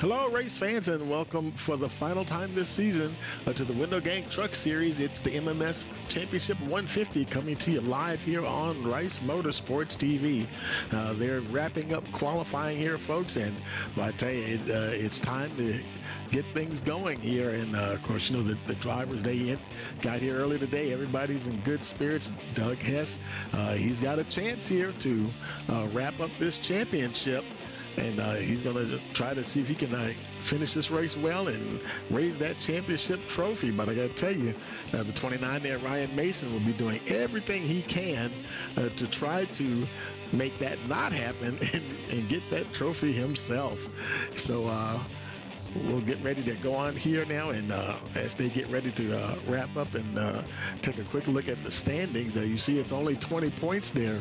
Hello, race fans, and welcome for the final time this season to the Window Gang Truck Series. It's the MMS Championship 150 coming to you live here on Rice Motorsports TV. They're wrapping up qualifying here, folks, and I tell you, it's time to get things going here. And of course, you know, the drivers, they got here early today. Everybody's in good spirits. Doug Hess, he's got a chance here to wrap up this championship. And he's going to try to see if he can finish this race well and raise that championship trophy. But I got to tell you, the 29 there, Ryan Mason, will be doing everything he can to try to make that not happen and get that trophy himself. So we'll get ready to go on here now, and as they get ready to wrap up and take a quick look at the standings, you see it's only 20 points there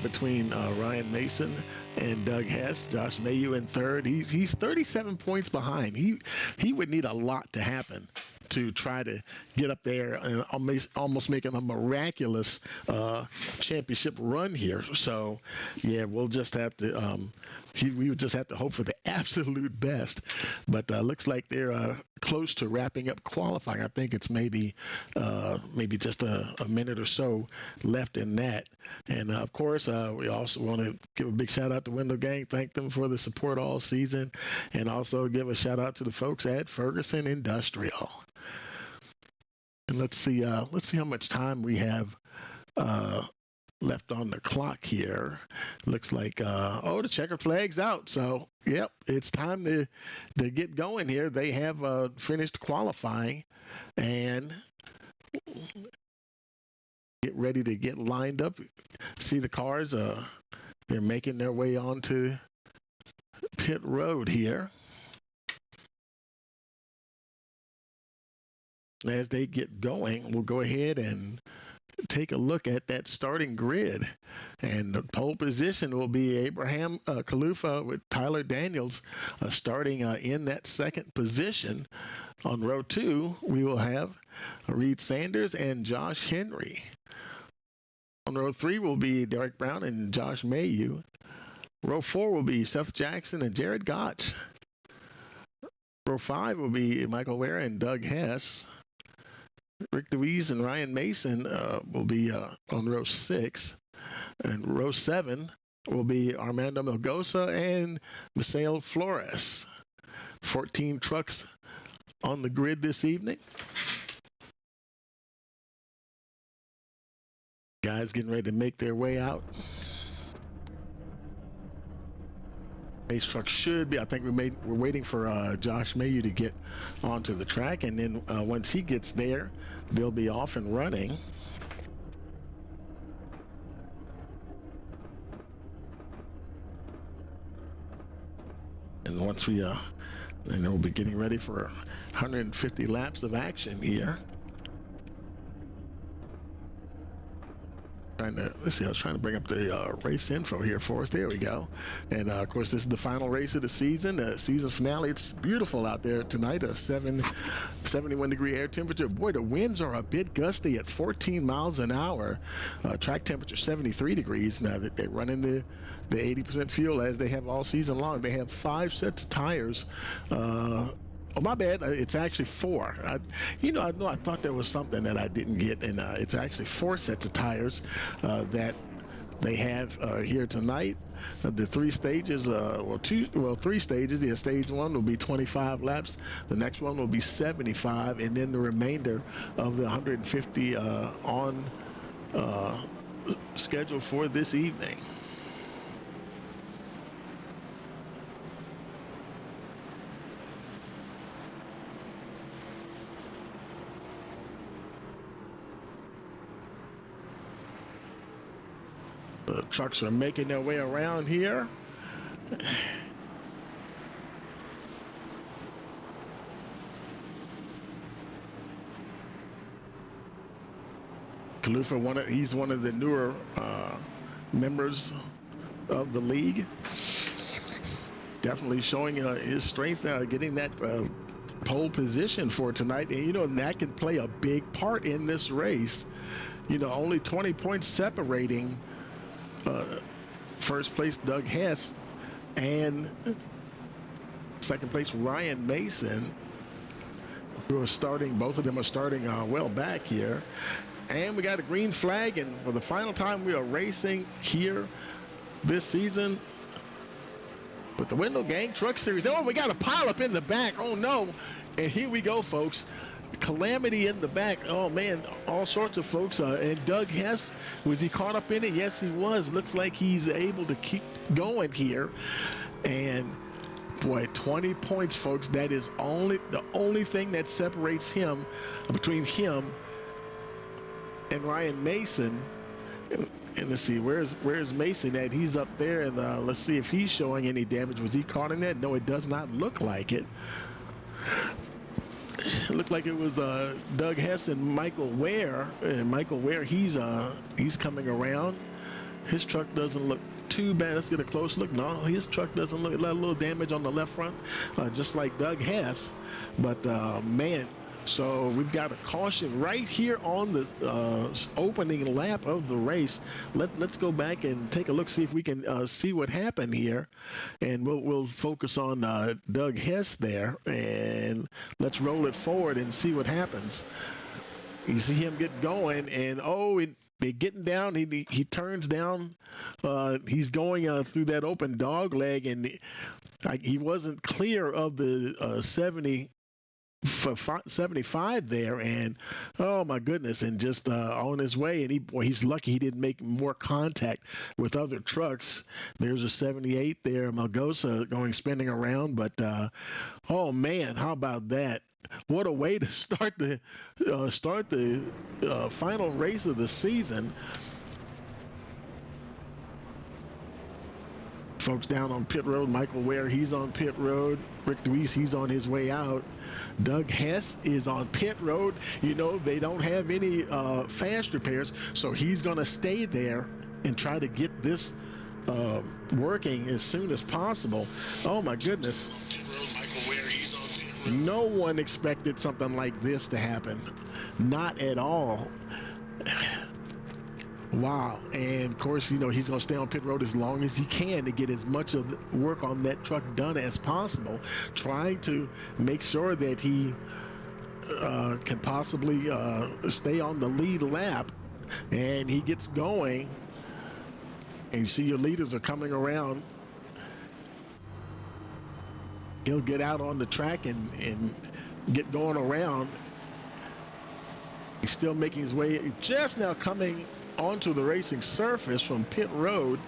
between Ryan Mason and Doug Hess. Josh Mayu in third. He's 37 points behind. He would need a lot to happen to try to get up there and almost making a miraculous championship run here. So, yeah, we'll just have to we would just have to hope for the absolute best. But looks like they're close to wrapping up qualifying. I think it's maybe just a minute or so left in that. And of course, we also want to give a big shout out to Window Gang. Thank them for the support all season, and also give a shout out to the folks at Ferguson Industrial. And let's see how much time we have left on the clock here. Looks like the checkered flag's out. So yep, it's time to get going here. They have finished qualifying and get ready to get lined up. See the cars, they're making their way onto pit road here. As they get going, we'll go ahead and take a look at that starting grid. And the pole position will be Abraham Kalufa with Tyler Daniels starting in that second position. On row 2, we will have Reed Sanders and Josh Henry. On row 3 will be Derek Brown and Josh Mayu. Row 4 will be Seth Jackson and Jared Gotch. Row 5 will be Michael Ware and Doug Hess. Rick DeWeese and Ryan Mason will be on row 6. And row 7 will be Armando Melgosa and Misael Flores. 14 trucks on the grid this evening. Guys getting ready to make their way out. Race truck should be. I think we're waiting for Josh Mayu to get onto the track, and then once he gets there, they'll be off and running. And once we, and then we'll be getting ready for 150 laps of action here. Let's see, I was trying to bring up the race info here for us. There we go. And of course, this is the final race of the season, the season finale. It's beautiful out there tonight, a 71 degree air temperature. Boy, the winds are a bit gusty at 14 miles an hour. Track temperature 73 degrees. Now they're running the 80% fuel as they have all season long. They have 5 sets of tires. Oh, my bad. It's actually 4. I thought there was something that I didn't get, and it's actually 4 sets of tires that they have here tonight. The 3 stages, 3 stages. Yeah, stage 1 will be 25 laps. The next one will be 75, and then the remainder of the 150 on schedule for this evening. The trucks are making their way around here. Kalufa, he's one of the newer members of the league. Definitely showing his strength, getting that pole position for tonight. And, that can play a big part in this race. Only 20 points separating first place Doug Hess and second place Ryan Mason, who are starting, both of them are starting well back here. And we got a green flag, and for the final time we are racing here this season with the Window Gang Truck Series. Oh, we got a pileup in the back. Oh no. And here we go, folks. Calamity in the back. Oh man, all sorts of folks. And Doug Hess, was he caught up in it? Yes, he was. Looks like he's able to keep going here. And boy, 20 points, folks. That is the only thing that separates him, between him and Ryan Mason. And let's see, where's Mason at? He's up there, and let's see if he's showing any damage. Was he caught in that? No, it does not look like it. It looked like it was Doug Hess and Michael Ware. And Michael Ware, he's coming around. His truck doesn't look too bad. Let's get a close look. No, his truck doesn't look, a little damage on the left front, just like Doug Hess. But man, so we've got a caution right here on the opening lap of the race. Let's go back and take a look, see if we can see what happened here, and we'll focus on Doug Hess there, and let's roll it forward and see what happens. You see him get going, and they're getting down. He turns down. He's going through that open dog leg, and he wasn't clear of the 75 there, and oh my goodness, and just on his way, and he's lucky he didn't make more contact with other trucks. There's a 78 there, Malgosa spinning around, but oh man, how about that? What a way to start the final race of the season. Folks down on pit road. Michael Ware, he's on pit road. Rick Deweese, he's on his way out. Doug Hess is on pit road. You know, they don't have any fast repairs, so he's going to stay there and try to get this working as soon as possible. Oh my goodness. No one expected something like this to happen. Not at all. Wow. And of course, you know, he's going to stay on pit road as long as he can to get as much of the work on that truck done as possible, trying to make sure that he can possibly stay on the lead lap. And he gets going, and you see your leaders are coming around. He'll get out on the track and get going around. He's still making his way, just now coming onto the racing surface from pit road,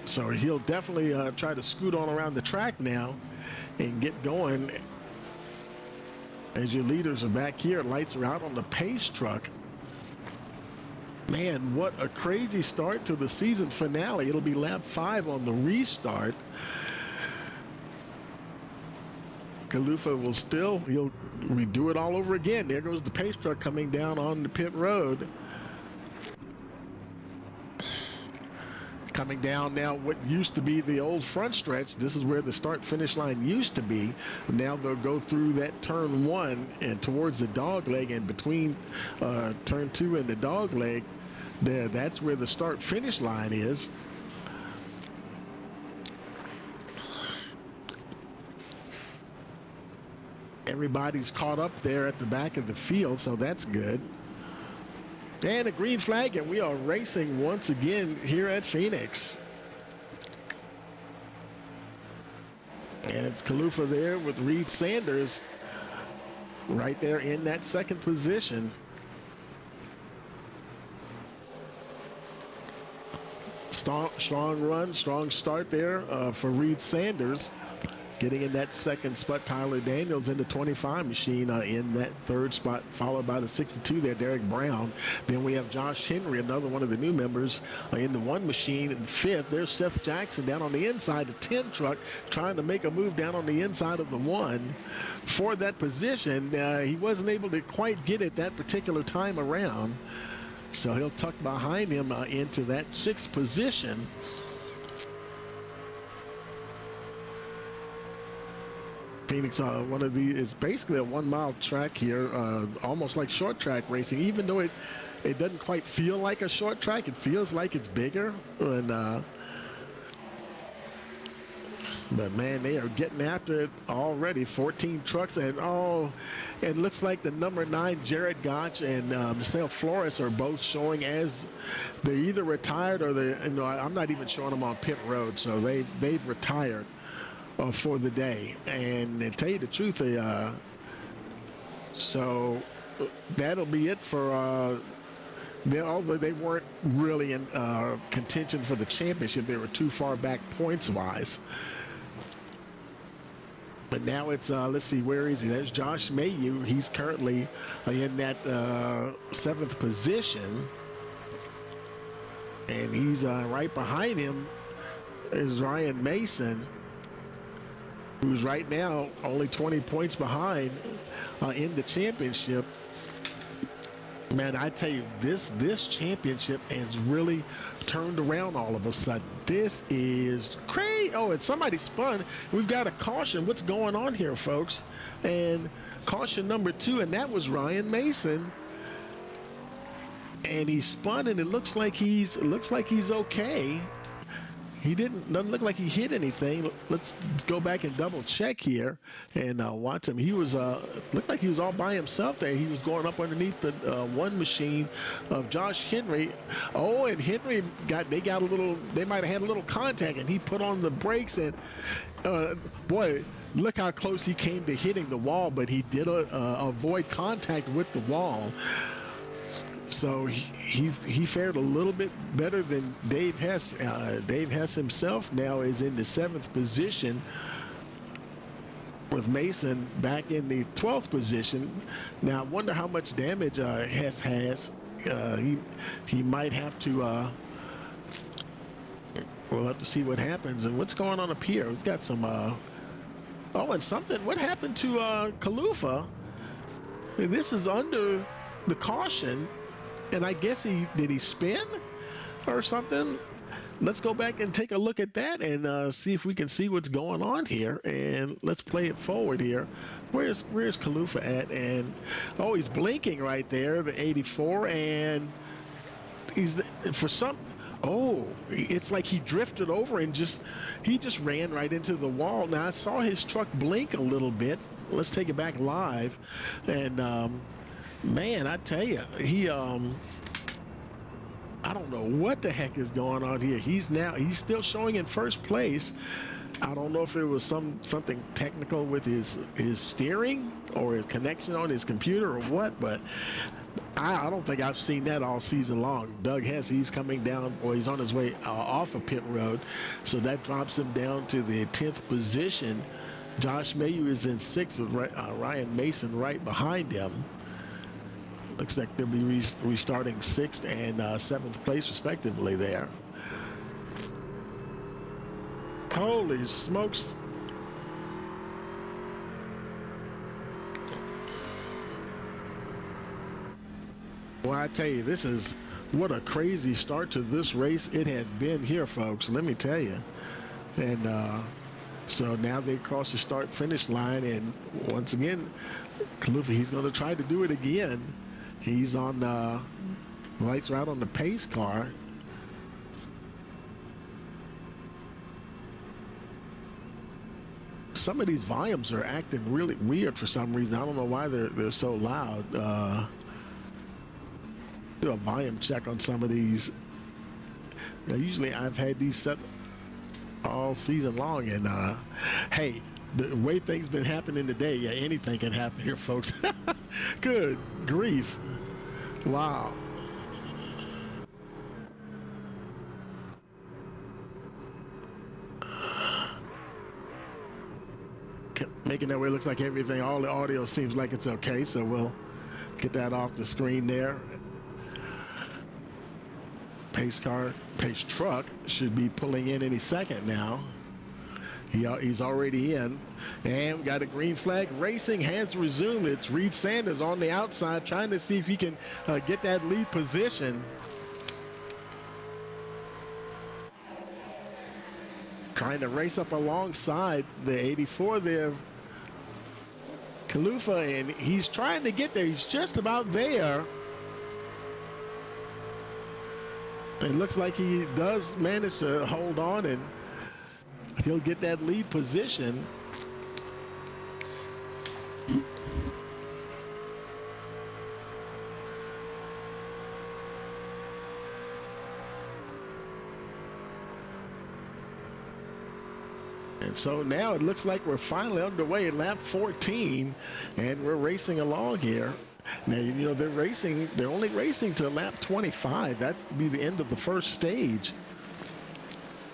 so he'll definitely try to scoot on around the track now and get going. As your leaders are back here, lights are out on the pace truck. Man, what a crazy start to the season finale. It'll be lap 5 on the restart. Kalufa he'll redo it all over again. There goes the pace truck coming down on the pit road. Coming down now what used to be the old front stretch. This is where the start finish line used to be. Now they'll go through that turn 1 and towards the dog leg, and between turn 2 and the dog leg there, that's where the start finish line is. Everybody's caught up there at the back of the field, so that's good. And a green flag, and we are racing once again here at Phoenix. And it's Kalufa there with Reed Sanders right there in that second position. Strong run, strong start there for Reed Sanders. Getting in that second spot, Tyler Daniels in the 25 machine in that third spot, followed by the 62 there, Derek Brown. Then we have Josh Henry, another one of the new members, in the 1 machine in 5th. There's Seth Jackson down on the inside, the 10 truck, trying to make a move down on the inside of the 1 for that position. He wasn't able to quite get it that particular time around, so he'll tuck behind him into that 6th position. Phoenix, it's basically a 1 mile track here, almost like short track racing, even though it doesn't quite feel like a short track. It feels like it's bigger. And But man, they are getting after it already. 14 trucks, and it looks like the number 9 Jared Gotch and Marcel Flores are both showing as they're either retired or I'm not even showing them on pit road, so they've retired for the day. And to tell you the truth, so that'll be it for. Although they weren't really in contention for the championship, they were too far back points-wise. But now it's, let's see, where is he? There's Josh Mayu. He's currently in that 7th position. And he's right behind him is Ryan Mason, who's right now only 20 points behind in the championship. Man, I tell you, this championship has really turned around all of a sudden. This is crazy. Oh, and somebody spun. We've got a caution. What's going on here, folks? And caution number 2, and that was Ryan Mason. And he spun, and it looks like he's okay. He doesn't look like he hit anything. Let's go back and double check here and watch him. He was looked like he was all by himself there. He was going up underneath the one machine of Josh Henry. Oh, and Henry they might have had a little contact, and he put on the brakes, and boy, look how close he came to hitting the wall, but he did avoid contact with the wall. So he fared a little bit better than Dave Hess. Dave Hess himself now is in the 7th position, with Mason back in the 12th position. Now I wonder how much damage Hess has. He might have to. We'll have to see what happens. And what's going on up here? We've got some. And something. What happened to Kalufa? This is under the caution. And I guess did he spin or something? Let's go back and take a look at that and see if we can see what's going on here. And let's play it forward here. Where's Kalufa at? And he's blinking right there, the 84, and it's like he drifted over and he just ran right into the wall. Now I saw his truck blink a little bit. Let's take it back live, and man, I tell you, I don't know what the heck is going on here. He's still showing in first place. I don't know if it was something technical with his steering or his connection on his computer or what, but I don't think I've seen that all season long. Doug Hess, he's coming down, or he's on his way off of pit road, so that drops him down to the 10th position. Josh Mayu is in 6th with Ryan Mason right behind him. Looks like they'll be restarting 6th and 7th place respectively there. Holy smokes. Well, I tell you, what a crazy start to this race it has been here, folks. Let me tell you. And so now they cross the start-finish line, and once again, Kalufa, he's going to try to do it again. He's on lights right on the pace car. Some of these volumes are acting really weird for some reason. I don't know why they're so loud. Do a volume check on some of these. Now, usually I've had these set all season long, and hey, the way things been happening today, yeah, anything can happen here, folks. Good grief. Wow. Making that way, looks like everything, all the audio seems like it's okay, so we'll get that off the screen there. Pace truck should be pulling in any second now. He's already in, and we got a green flag. Racing has resumed. It's Reed Sanders on the outside trying to see if he can get that lead position. Trying to race up alongside the 84 there, Kalufa, and he's trying to get there. He's just about there. It looks like he does manage to hold on, and he'll get that lead position. And so now it looks like we're finally underway at lap 14, and we're racing along here. Now, you know, they're only racing to lap 25. That's be the end of the first stage.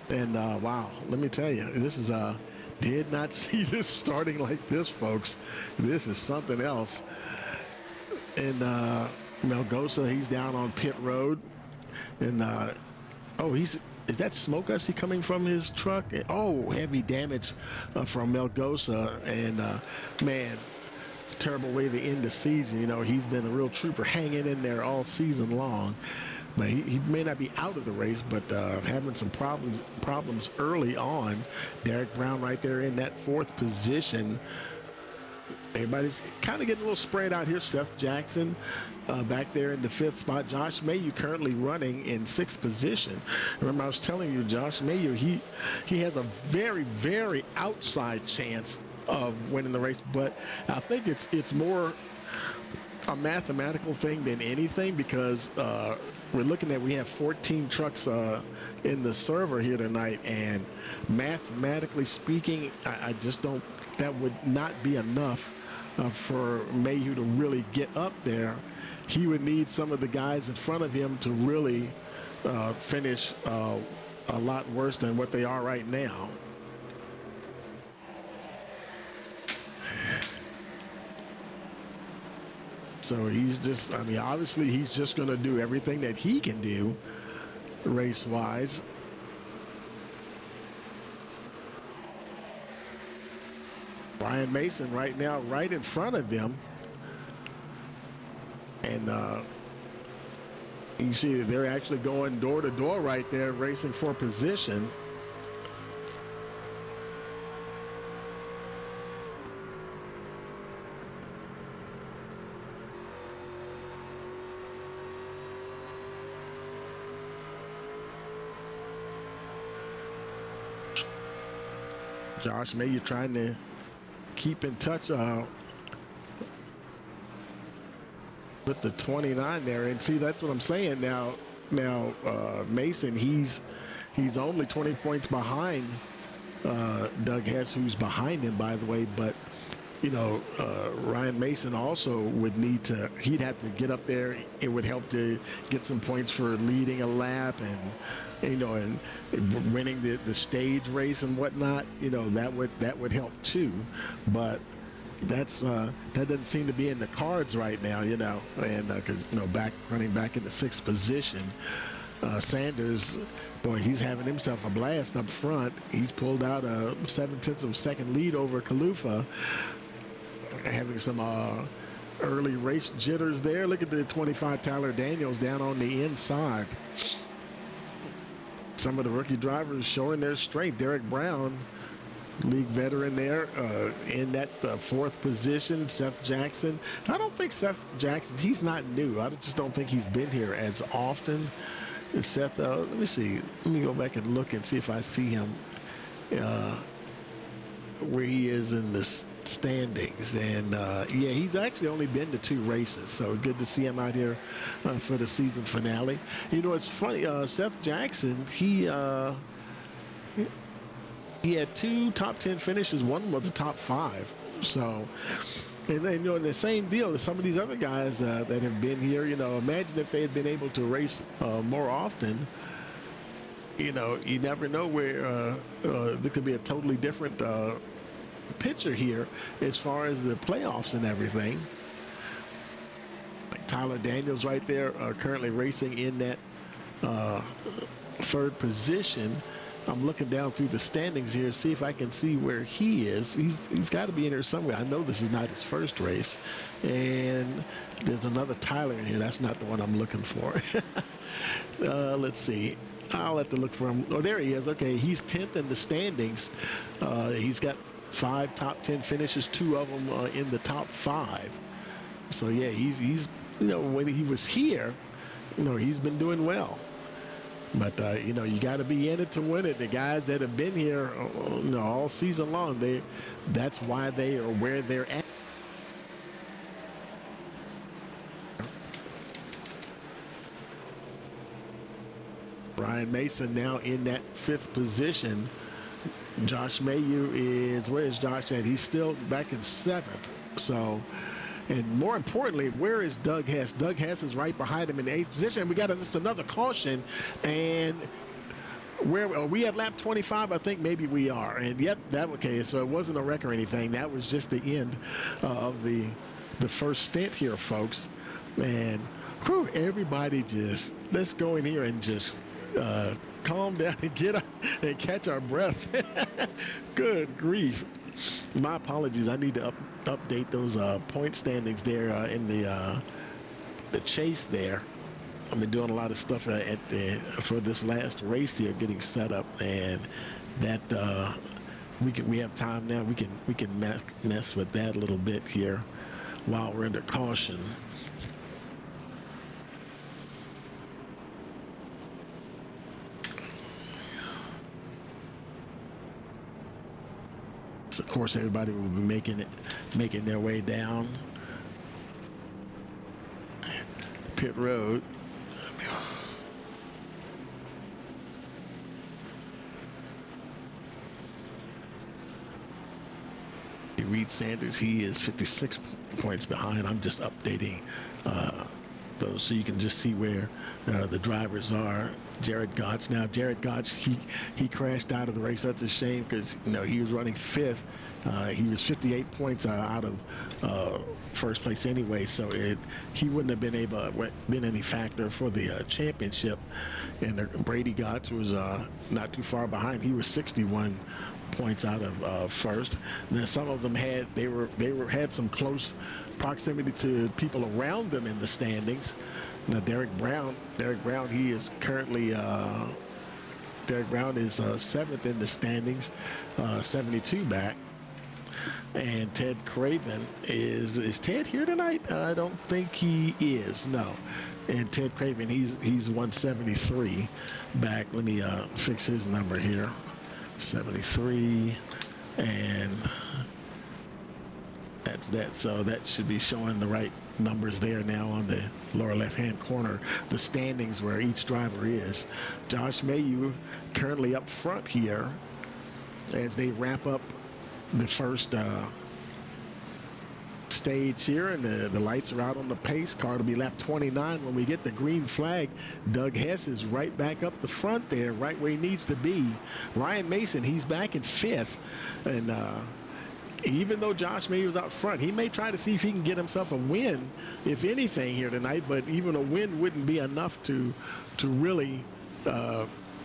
And wow, let me tell you, this is did not see this starting like this, folks. This is something else. And Melgosa, he's down on pit road. And oh, is that smoke I see coming from his truck? Oh, heavy damage from Melgosa. And man, terrible way to end the season. You know, he's been a real trooper, hanging in there all season long. But he may not be out of the race, but having some problems early on. Derek Brown right there in that 4th position. Everybody's kind of getting a little spread out here. Seth Jackson back there in the 5th spot. Josh Mayu currently running in 6th position. Remember, I was telling you, Josh Mayu, he has a very, very outside chance of winning the race, but I think it's more a mathematical thing than anything, because we're looking at, we have 14 trucks in the server here tonight, and mathematically speaking, I just don't, that would not be enough for Mayhew to really get up there. He would need some of the guys in front of him to really finish a lot worse than what they are right now. So he's just, I mean, obviously he's just going to do everything that he can do race-wise. Ryan Mason right now right in front of him. And you see they're actually going door to door right there, racing for position. Josh Mayu trying to keep in touch with the 29 there, and see, that's what I'm saying now. Mason, he's only 20 points behind Doug Hess, who's behind him, by the way. But you know, Ryan Mason also would need to, he'd have to get up there. It would help to get some points for leading a lap, and you know, and winning the stage race and whatnot. You know, that would help too. But that's that doesn't seem to be in the cards right now, you know, and because you know, running back in the 6th position. Sanders, boy, he's having himself a blast up front. He's pulled out a 0.7 of a second lead over Kalufa, having some early race jitters there. Look at the 25 Tyler Daniels down on the inside. Some of the rookie drivers showing their strength. Derek Brown, league veteran there, in that 4th position. Seth Jackson. I don't think Seth Jackson, he's not new. I just don't think he's been here as often. Seth, let me see. Let me go back and look and see if I see him where he is in the standings. And yeah, he's actually only been to 2 races, so good to see him out here for the season finale. You know, it's funny, Seth Jackson, he had 2 top 10 finishes. One was a top 5. So, and you know, the same deal as some of these other guys that have been here. You know, imagine if they had been able to race more often. You know, you never know where there could be a totally different picture here as far as the playoffs and everything. Like Tyler Daniels right there, currently racing in that 3rd position. I'm looking down through the standings here, see if I can see where he is. He's got to be in there somewhere. I know this is not his first race. And there's another Tyler in here. That's not the one I'm looking for. Let's see. I'll have to look for him. Oh, there he is. Okay, he's 10th in the standings. He's got 5 top 10 finishes, 2 of them in the top 5. So, yeah, he's you know, when he was here, you know, he's been doing well. But you know, you got to be in it to win it. The guys that have been here, you know, all season long, that's why they are where they're at. Ryan Mason now in that 5th position. Josh Mayu is, where is Josh at? He's still back in 7th. So, and more importantly, where is Doug Hess? Doug Hess is right behind him in the 8th position. We got just another caution, and where are we at lap 25? I think maybe we are. And yep, that okay. So it wasn't a wreck or anything. That was just the end of the first stint here, folks. And whew, everybody just, let's go in here and just calm down and get up and catch our breath. Good grief. My apologies. I need to update those point standings there in the chase there. I've been doing a lot of stuff for this last race here, getting set up, and that we have time now. We can mess with that a little bit here while we're under caution. Of course, everybody will be making their way down pit road. Reed Sanders, he is 56 points behind. I'm just updating those so you can just see where the drivers are. Jared Gotch. Now, Jared Gotch, he crashed out of the race. That's a shame because, you know, he was running 5th. He was 58 points out of first place anyway, so he wouldn't have been any factor for the championship. And Brady Gotch was not too far behind. He was 61 points out of first. And then some of them had some close proximity to people around them in the standings. Now Derek Brown, he is currently Derek Brown is 7th in the standings, 72 back. And Ted Craven is Ted here tonight? I don't think he is. No. And Ted Craven, he's 173 back. Let me fix his number here. 73, and that's that. So that should be showing the right numbers there now on the lower left-hand corner, the standings where each driver is. Josh Mayu currently up front here as they wrap up the first stage here, and the lights are out on the pace car to be lap 29. When we get the green flag, Doug Hess is right back up the front there, right where he needs to be. Ryan Mason, he's back in 5th, and even though Josh May was out front, he may try to see if he can get himself a win, if anything, here tonight. But even a win wouldn't be enough to really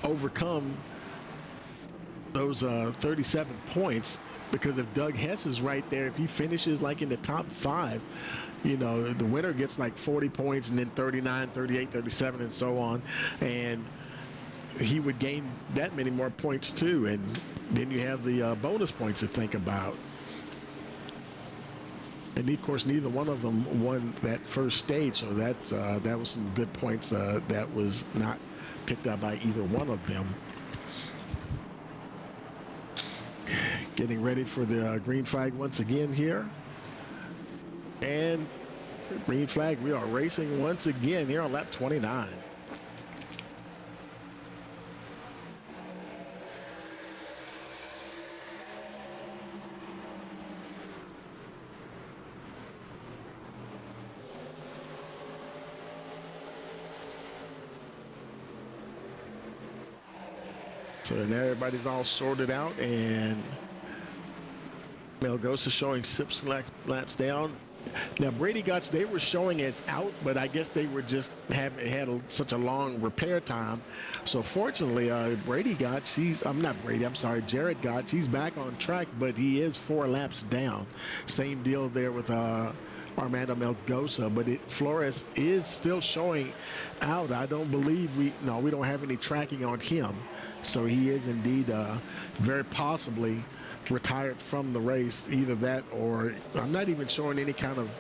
overcome those 37 points. Because if Doug Hess is right there, if he finishes like in the top 5, you know, the winner gets like 40 points and then 39, 38, 37, and so on. And he would gain that many more points too. And then you have the bonus points to think about. And of course, neither one of them won that first stage. So that was some good points that was not picked up by either one of them. Getting ready for the green flag once again here. And green flag, we are racing once again here on lap 29. So now everybody's all sorted out, and Melgosa showing 6 laps down. Now Brady Gotch, they were showing as out, but I guess they were just had such a long repair time. So fortunately, Brady Gotch, Jared Gotch, he's back on track, but he is 4 laps down. Same deal there with Armando Melgosa, but Flores is still showing out. I don't believe we don't have any tracking on him. So he is indeed very possibly retired from the race. Either that, or I'm not even showing any kind of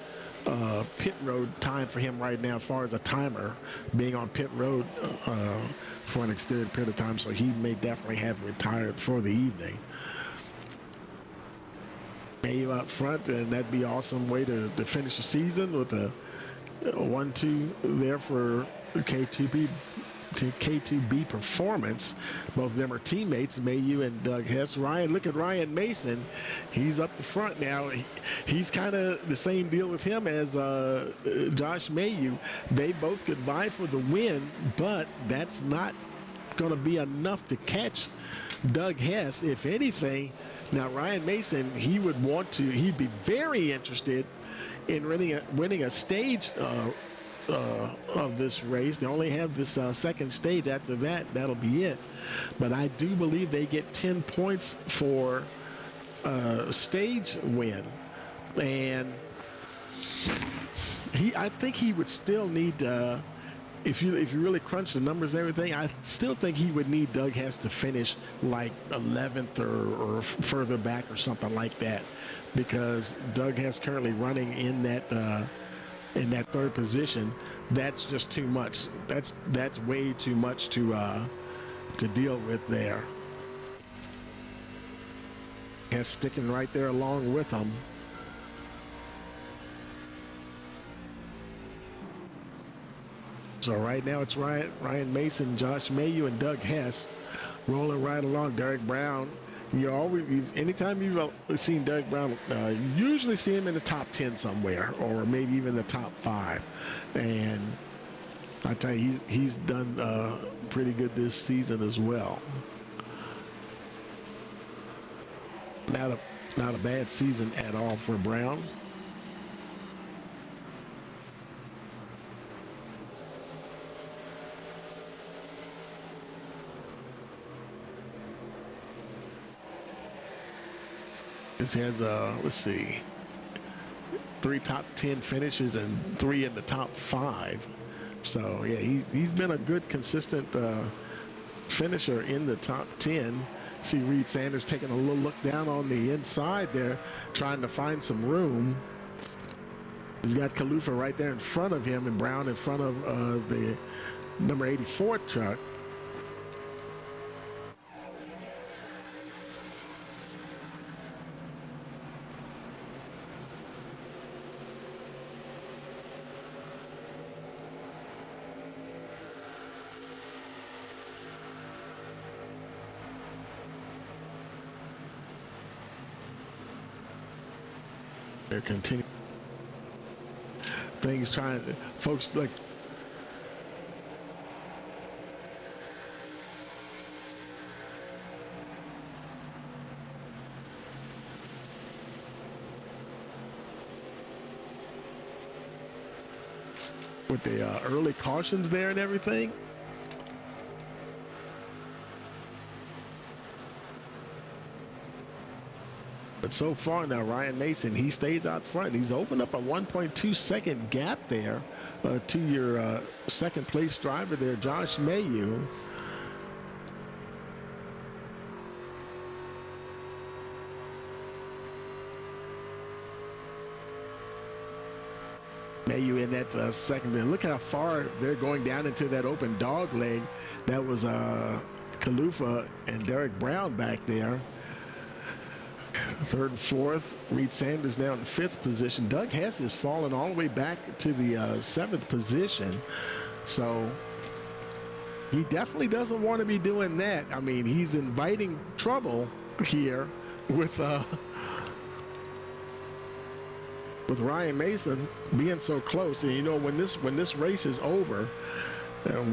pit road time for him right now as far as a timer being on pit road for an extended period of time, so he may definitely have retired for the evening. Mayu out front, and that'd be an awesome way to finish the season with a 1-2 there for K2B performance. Both of them are teammates, Mayu and Doug Hess. Look at Ryan Mason. He's up the front now. He's kind of the same deal with him as Josh Mayu. They both could vie for the win, but that's not going to be enough to catch Doug Hess. If anything, now Ryan Mason, he'd be very interested in winning a stage of this race. They only have this second stage. After that, that'll be it. But I do believe they get 10 points for stage win. And I think he would still need, if you really crunch the numbers and everything, I still think he would need Doug Hess to finish like 11th or further back or something like that, because Doug Hess currently running in that third position. That's just too much. That's way too much to deal with there. Hess sticking right there along with him. So right now it's Ryan Mason, Josh Mayu, and Doug Hess rolling right along. Derek Brown, anytime you've seen Derek Brown, you usually see him in the top 10 somewhere, or maybe even the top 5. And I tell you, he's done pretty good this season as well. Not a bad season at all for Brown. This has, let's see, 3 top 10 finishes and 3 in the top 5. So, yeah, he's been a good, consistent finisher in the top 10. See Reed Sanders taking a little look down on the inside there, trying to find some room. He's got Kalufa right there in front of him, and Brown in front of the number 84 truck. They're continuing things, folks like with the early cautions there and everything. But so far now, Ryan Mason, he stays out front. He's opened up a 1.2 second gap there to your second place driver there, Josh Mayu. Mayu in that second. Look how far they're going down into that open dog leg. That was Kalufa and Derek Brown back there. Third and fourth. Reed Sanders down in 5th position. Doug Hess is falling all the way back to the 7th position. So he definitely doesn't want to be doing that. I mean, he's inviting trouble here with Ryan Mason being so close. And you know, when this race is over,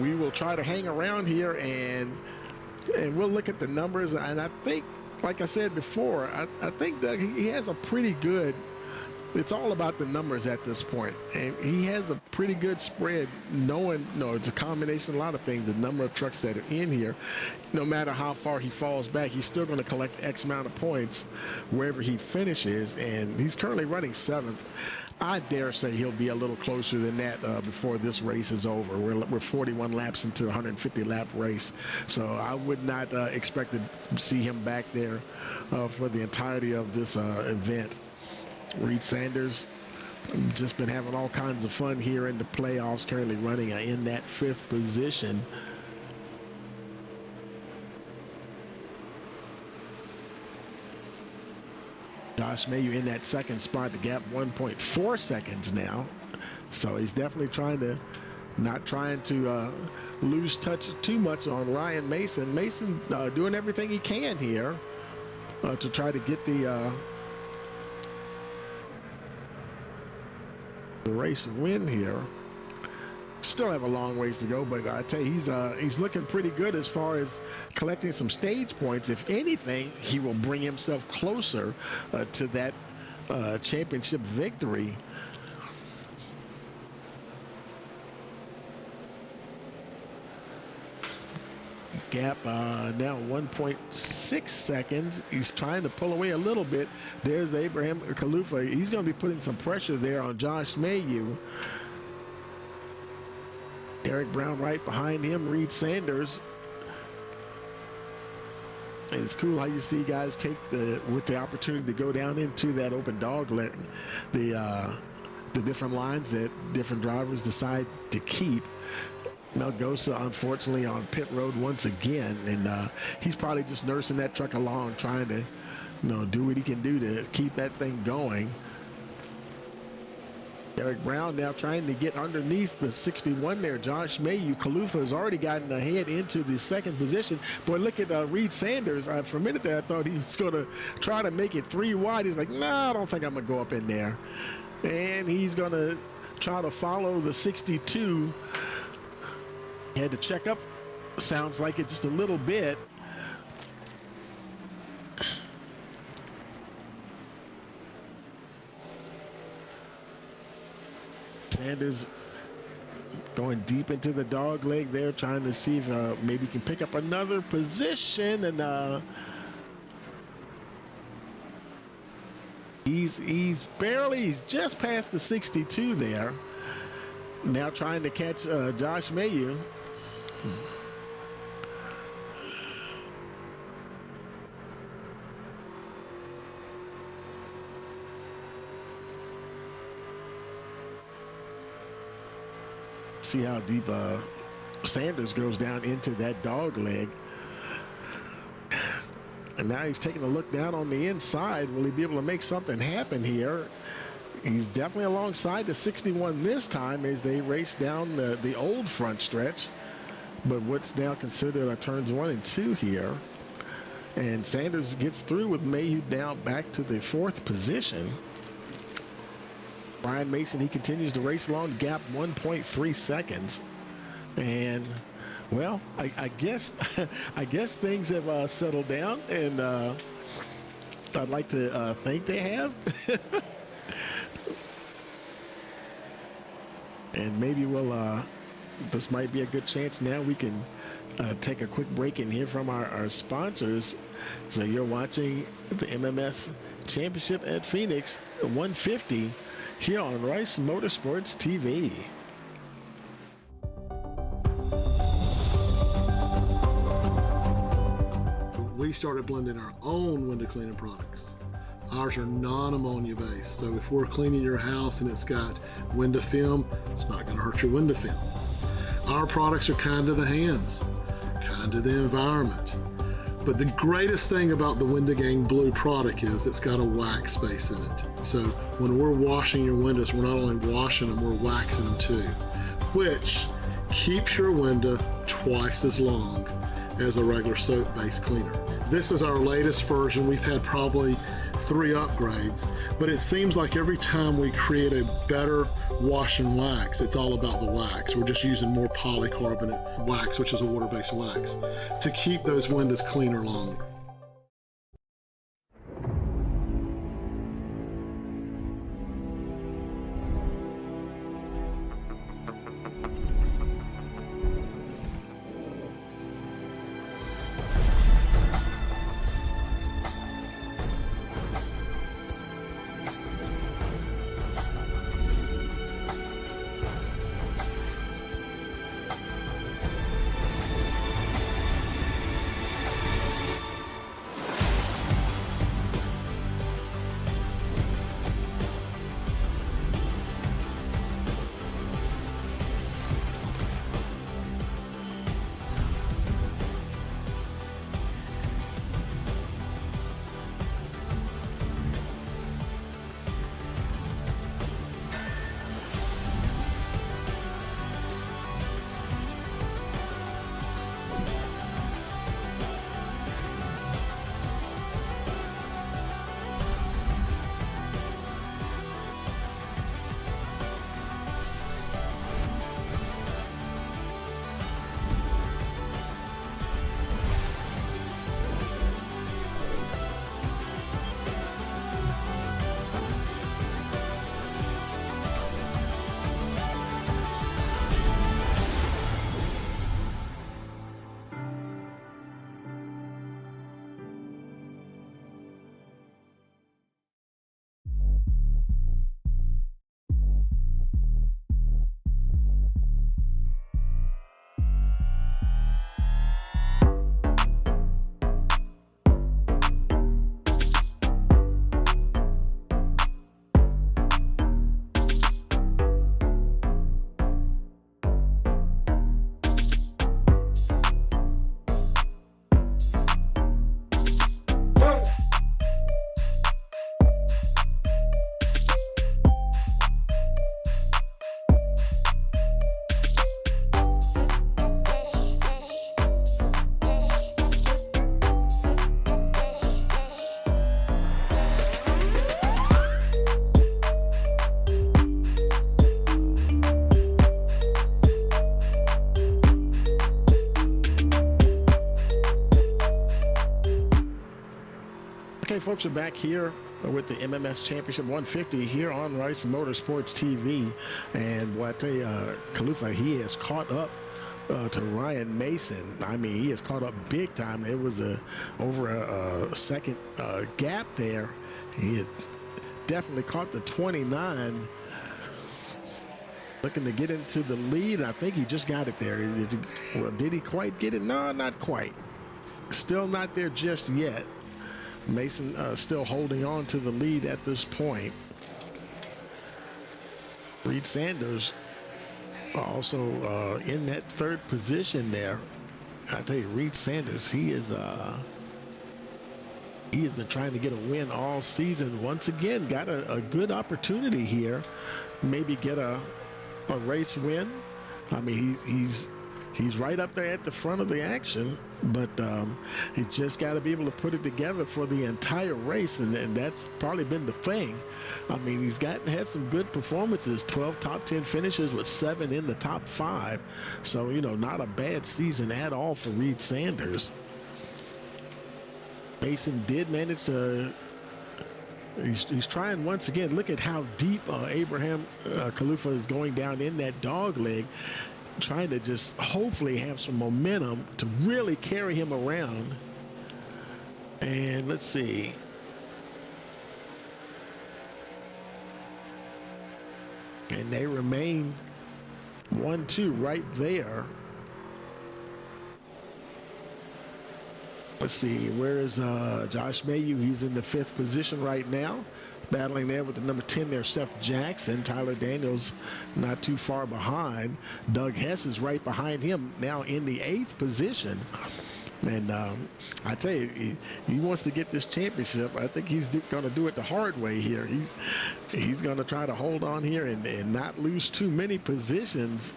we will try to hang around here and we'll look at the numbers. And I think, like I said before, I think Doug, he has a pretty good, it's all about the numbers at this point. And he has a pretty good spread, it's a combination of a lot of things. The number of trucks that are in here, no matter how far he falls back, he's still going to collect X amount of points wherever he finishes. And he's currently running 7th. I dare say he'll be a little closer than that before this race is over. We're 41 laps into a 150-lap race, so I would not expect to see him back there for the entirety of this event. Reed Sanders Just been having all kinds of fun here in the playoffs, currently running in that 5th position. Josh Mayu in that 2nd spot, the gap 1.4 seconds now. So he's definitely not trying to lose touch too much on Ryan Mason. Mason doing everything he can here to try to get the race win here. Still have a long ways to go, but I tell you, he's looking pretty good as far as collecting some stage points. If anything, he will bring himself closer to that championship victory. Gap now 1.6 seconds. He's trying to pull away a little bit. There's Abraham Kalufa. He's going to be putting some pressure there on Josh Mayu. Eric Brown right behind him. Reed Sanders. And it's cool how you see guys take with the opportunity to go down into that open dog leg, the different lines that different drivers decide to keep. Melgosa, unfortunately, on pit road once again, and he's probably just nursing that truck along, trying to, do what he can do to keep that thing going. Eric Brown now trying to get underneath the 61 there. Josh Mayu, Kalufa has already gotten ahead into the 2nd position. Boy, look at Reed Sanders. For a minute there, I thought he was going to try to make it 3 wide. He's like, no, I don't think I'm going to go up in there. And he's going to try to follow the 62. He had to check up, sounds like it, just a little bit. Sanders going deep into the dog leg there, trying to see if maybe he can pick up another position. And he's just past the 62 there. Now trying to catch Josh Mayu. See how deep Sanders goes down into that dog leg. And now he's taking a look down on the inside. Will he be able to make something happen here? He's definitely alongside the 61 this time as they race down the old front stretch. But what's now considered turns 1 and 2 here. And Sanders gets through with Mayu down back to the 4th position. Brian Mason, he continues to race along, gap 1.3 seconds. And, well, I guess things have settled down, and I'd like to think they have. And maybe we'll, this might be a good chance now we can take a quick break and hear from our sponsors. So you're watching the MMS Championship at Phoenix 150 here on Rice Motorsports TV. We started blending our own window cleaning products. Ours are non-ammonia based, so if we're cleaning your house and it's got window film, it's not going to hurt your window film. Our products are kind to the hands, kind to the environment. But the greatest thing about the Window Gang Blue product is it's got a wax base in it. So when we're washing your windows, we're not only washing them, we're waxing them too, which keeps your window twice as long as a regular soap-based cleaner. This is our latest version. We've had probably 3 upgrades, but it seems like every time we create a better wash and wax, it's all about the wax. We're just using more polycarbonate wax, which is a water-based wax, to keep those windows cleaner longer. Okay, folks, we're back here with the MMS Championship 150 here on Rice Motorsports TV. And what I tell you, Khalifa, he has caught up to Ryan Mason. I mean, he has caught up big time. It was over a second gap there. He had definitely caught the 29. Looking to get into the lead. I think he just got it there. Well, did he quite get it? No, not quite. Still not there just yet. Mason still holding on to the lead at this point. Reed Sanders also in that third position there. I tell you, Reed Sanders, he has been trying to get a win all season. Once again, got a good opportunity here. Maybe get a race win. I mean, he's right up there at the front of the action, but he just got to be able to put it together for the entire race, and that's probably been the thing. I mean, he's had some good performances, 12 top 10 finishes with 7 in the top 5. So, you know, not a bad season at all for Reed Sanders. Mason did manage to, he's trying once again. Look at how deep Abraham Khalifa is going down in that dog leg, trying to just hopefully have some momentum to really carry him around. And let's see. And they remain 1-2 right there. Let's see, where is Josh Mayu? He's in the 5th position right now, battling there with the number 10 there, Seth Jackson. Tyler Daniels not too far behind. Doug Hess is right behind him, now in the 8th position. And I tell you, he wants to get this championship. I think he's going to do it the hard way here. He's going to try to hold on here and not lose too many positions.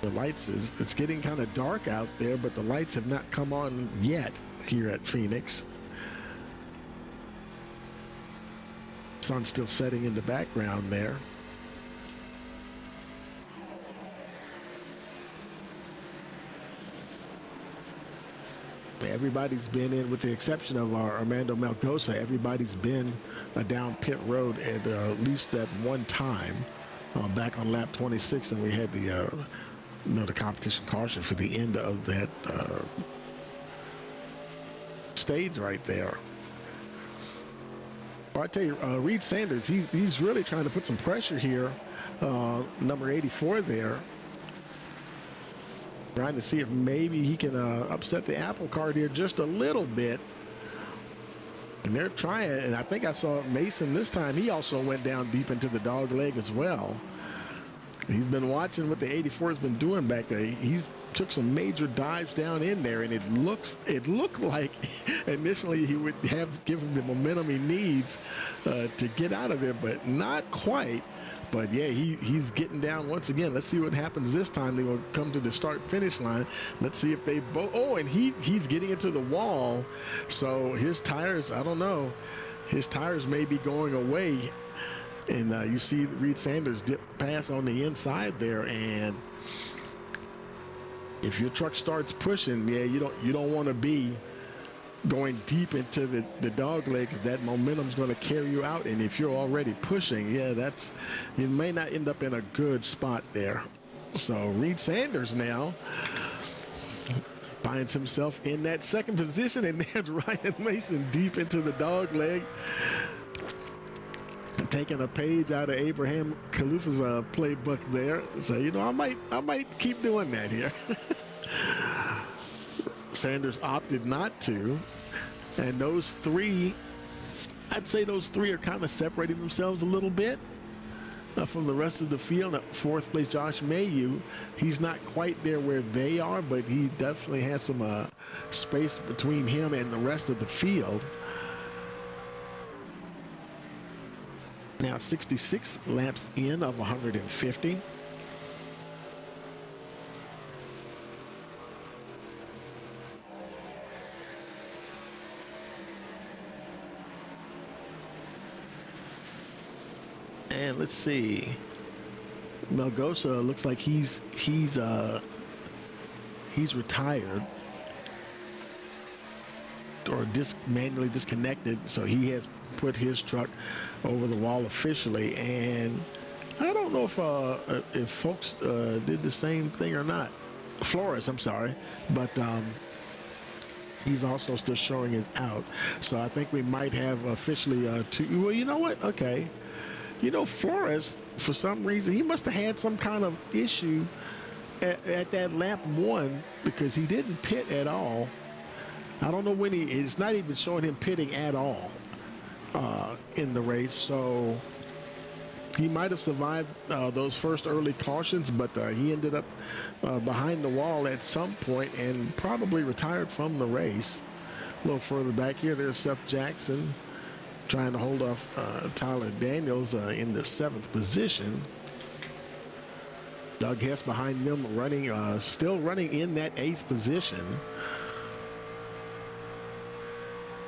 The lights, it's getting kind of dark out there, but the lights have not come on yet here at Phoenix. Sun's still setting in the background there. Everybody's been in, with the exception of our Armando Melgosa, everybody's been down pit road at least at one time. Back on lap 26, and we had the competition caution for the end of that stage right there. Well, I tell you, Reed Sanders, he's really trying to put some pressure here. Number 84 there, trying to see if maybe he can upset the apple cart here just a little bit. And they're trying, and I think I saw Mason this time. He also went down deep into the dog leg as well. He's been watching what the 84 has been doing back there. He's took some major dives down in there, and it looked like initially he would give him the momentum he needs to get out of there, but not quite. But yeah, he's getting down once again. Let's see what happens this time. They will come to the start-finish line. Let's see if they both. Oh, and he's getting into the wall. So his tires, I don't know. His tires may be going away. And you see Reed Sanders dip pass on the inside there, and if your truck starts pushing, yeah, you don't want to be going deep into the dog leg, because that momentum's going to carry you out. And if you're already pushing, yeah, you may not end up in a good spot there. So Reed Sanders now finds himself in that 2nd position, and there's Ryan Mason deep into the dog leg, taking a page out of Abraham Khalifa's playbook there. So, you know, I might keep doing that here. Sanders opted not to. And those three, I'd say those three are kind of separating themselves a little bit from the rest of the field. At 4th place, Josh Mayu. He's not quite there where they are, but he definitely has some space between him and the rest of the field. Now 66 laps in of 150. And let's see. Melgosa looks like he's retired or manually disconnected, so he has put his truck over the wall officially. And I don't know if folks did the same thing or not. Flores, I'm sorry, but he's also still showing his out. So I think we might have officially two. Well, you know what? Okay. You know, Flores, for some reason, he must have had some kind of issue at that lap 1 because he didn't pit at all. I don't know when it's not even showing him pitting at all in the race. So he might have survived those first early cautions, but he ended up behind the wall at some point and probably retired from the race. A little further back here, there's Seth Jackson trying to hold off Tyler Daniels in the 7th position. Doug Hess behind them, still running in that 8th position.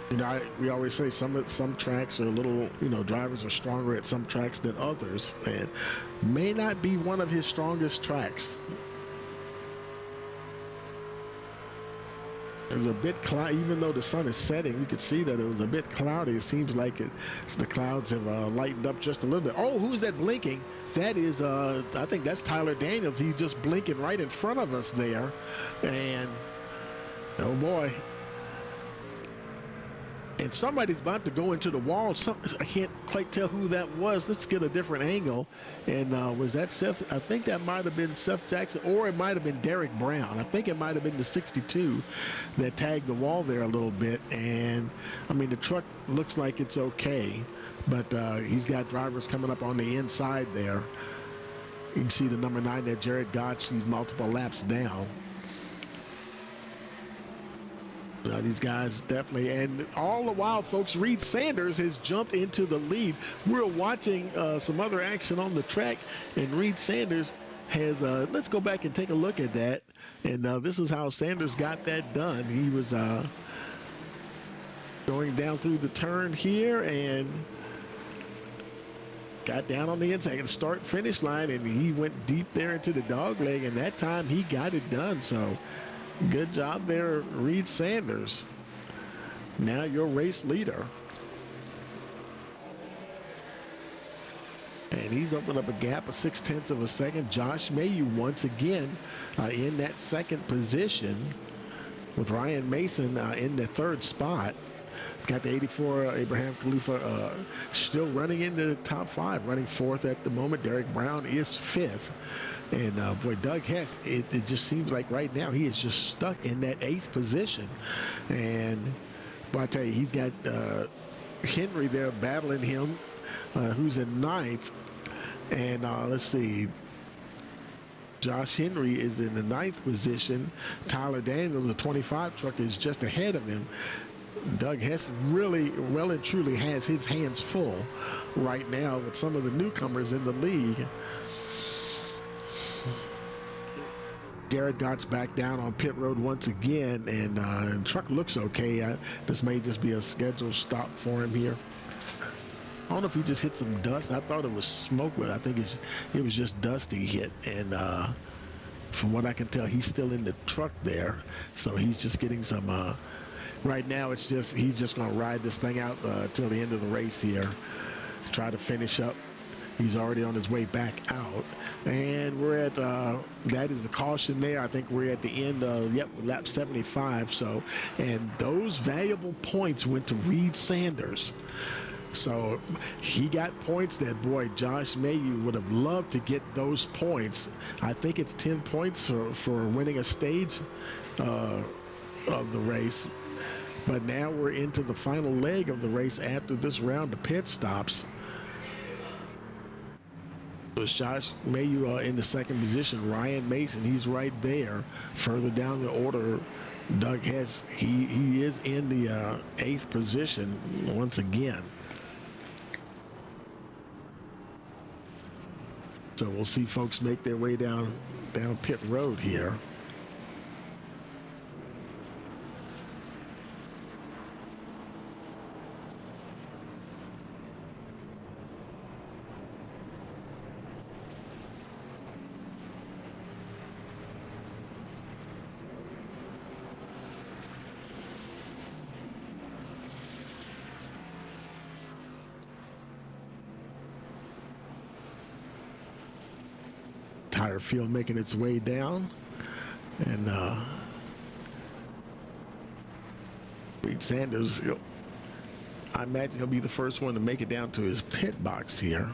You know, we always say some tracks are a little, drivers are stronger at some tracks than others, and may not be one of his strongest tracks. It was a bit cloudy, even though the sun is setting. We could see that it was a bit cloudy. It seems like the clouds have lightened up just a little bit. Oh, who's that blinking? That is, I think that's Tyler Daniels. He's just blinking right in front of us there, and oh boy. And somebody's about to go into the wall. I can't quite tell who that was. Let's get a different angle. And was that Seth? I think that might have been Seth Jackson, or it might have been Derek Brown. I think it might have been the 62 that tagged the wall there a little bit. And, I mean, the truck looks like it's okay. But he's got drivers coming up on the inside there. You can see the number 9 there, Jared Gotch. He's multiple laps down. These guys definitely, and all the while, folks, Reed Sanders has jumped into the lead. We're watching some other action on the track, and Reed Sanders has, let's go back and take a look at that. And this is how Sanders got that done. He was going down through the turn here and got down on the inside and start-finish line, and he went deep there into the dog leg, and that time he got it done. So good job there, Reed Sanders. Now your race leader. And he's opened up a gap of 0.6 of a second. Josh Mayu once again in that 2nd position with Ryan Mason in the 3rd spot. Got the 84 Abraham Khalifa still running in the top 5, running 4th at the moment. Derek Brown is 5th. And boy, Doug Hess, it just seems like right now he is just stuck in that 8th position. And boy, I tell you, he's got Henry there battling him, who's in 9th. And let's see, Josh Henry is in the 9th position. Tyler Daniels, the 25 truck, is just ahead of him. Doug Hess really well and truly has his hands full right now with some of the newcomers in the league. Garrett Gott's back down on pit road once again, and the truck looks okay. This may just be a scheduled stop for him here. I don't know if he just hit some dust. I thought it was smoke, but I think it was just dust he hit. And from what I can tell, he's still in the truck there, so he's just getting some. Right now, he's just going to ride this thing out till the end of the race here, try to finish up. He's already on his way back out. And we're at, that is the caution there. I think we're at the end of, lap 75. So, and those valuable points went to Reed Sanders. So he got points that, boy, Josh Mayu would have loved to get those points. I think it's 10 points for winning a stage of the race. But now we're into the final leg of the race after this round of pit stops. So it's Josh Mayu in the 2nd position. Ryan Mason, he's right there. Further down the order, Doug Hess, he is in the 8th position once again. So we'll see folks make their way down pit road here. entire field making its way down. And Reed Sanders, I imagine he'll be the first one to make it down to his pit box here.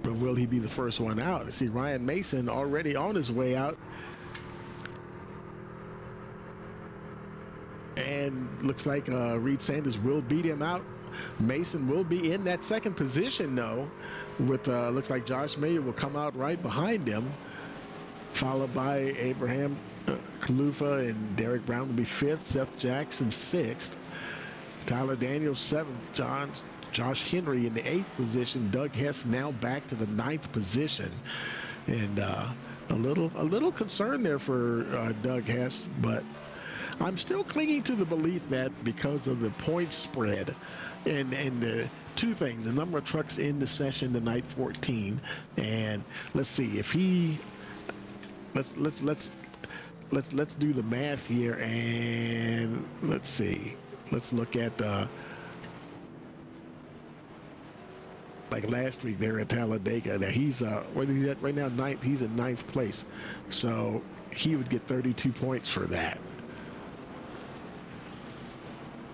But will he be the first one out? See Ryan Mason already on his way out. And looks like Reed Sanders will beat him out. Mason will be in that second position, though, with looks like Josh Mayer will come out right behind him, followed by Abraham Kalufa, and Derek Brown will be fifth, Seth Jackson sixth, Tyler Daniels seventh, Josh Henry in the eighth position, Doug Hess now back to the ninth position, and a little concern there for Doug Hess, but I'm still clinging to the belief that because of the point spread and the two things, the number of trucks in the session tonight, 14, and let's see if he let's do the math here, and let's see, let's look at like last week there at Talladega. Now he's what is he at right now? Ninth. He's in ninth place, so he would get 32 points for that.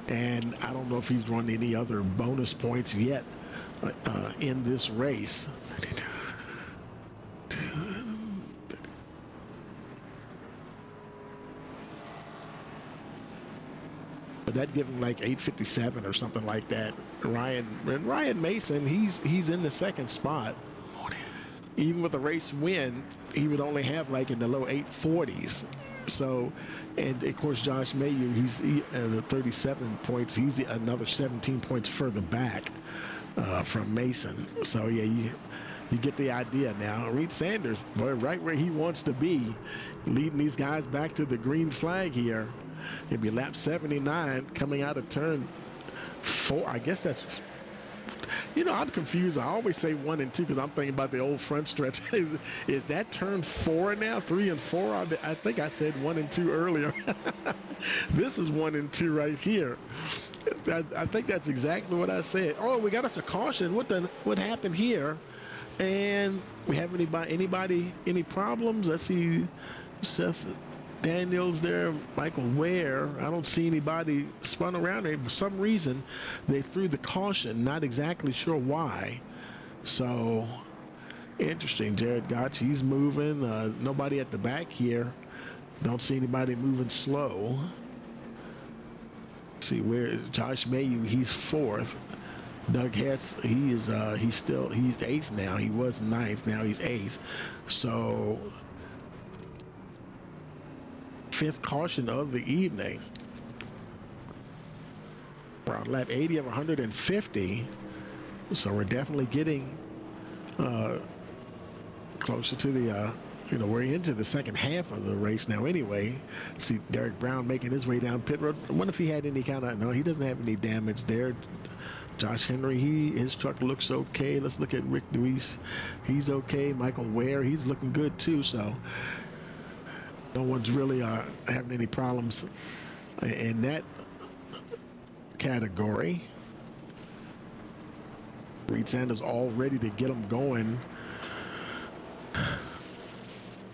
And I don't know if he's won any other bonus points yet in this race. But that'd give him like 857 or something like that. Ryan Mason, he's in the second spot. Even with a race win, he would only have like in the low 840s. So, and of course Josh Mayer, he's the 37 points. He's another 17 points further back from Mason. So yeah, you get the idea now. Reed Sanders, boy, right where he wants to be, leading these guys back to the green flag here. It'll be lap 79 coming out of turn 4. I guess that's, I'm confused. I always say 1 and 2 because I'm thinking about the old front stretch. Is that turn 4 now? 3 and 4? I think I said 1 and 2 earlier. This is 1 and 2 right here. I think that's exactly what I said. Oh, we got us a caution. What happened here? And we have any problems? Let's see. Seth Daniels there, Michael Ware. I don't see anybody spun around there. For some reason, they threw the caution. Not exactly sure why. So, interesting. Jared Gotch, he's moving. Nobody at the back here. Don't see anybody moving slow. Let's see where Josh Mayu, he's fourth. Doug Hess, he's eighth now. He was ninth. Now he's eighth. So, fifth caution of the evening. We're on lap 80 of 150, so we're definitely getting closer to the we're into the second half of the race now anyway. See Derek Brown making his way down pit road. I wonder if he had any kind of, no, he doesn't have any damage there. Josh Henry, his truck looks okay. Let's look at Rick Deweese. He's okay. Michael Ware, he's looking good too, so no one's really having any problems in that category. Reed Sanders all ready to get them going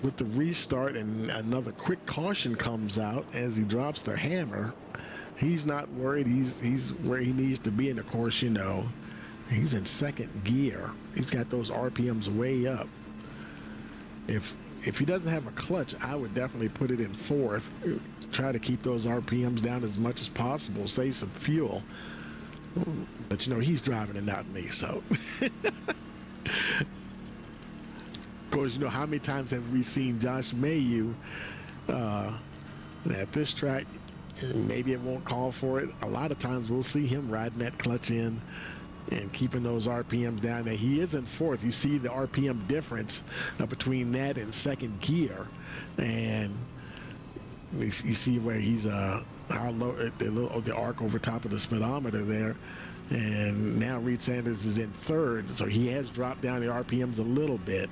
with the restart, and another quick caution comes out as he drops the hammer. He's not worried. He's where he needs to be, and of course, he's in second gear. He's got those RPMs way up. If he doesn't have a clutch, I would definitely put it in fourth. Try to keep those RPMs down as much as possible, save some fuel. But he's driving and not me, so. Of course, how many times have we seen Josh Mayu at this track? Maybe it won't call for it. A lot of times we'll see him riding that clutch in and keeping those RPMs down. Now he is in fourth. You see the RPM difference between that and second gear, and you see where he's how low the arc over top of the speedometer there. And now Reed Sanders is in third, so he has dropped down the RPMs a little bit.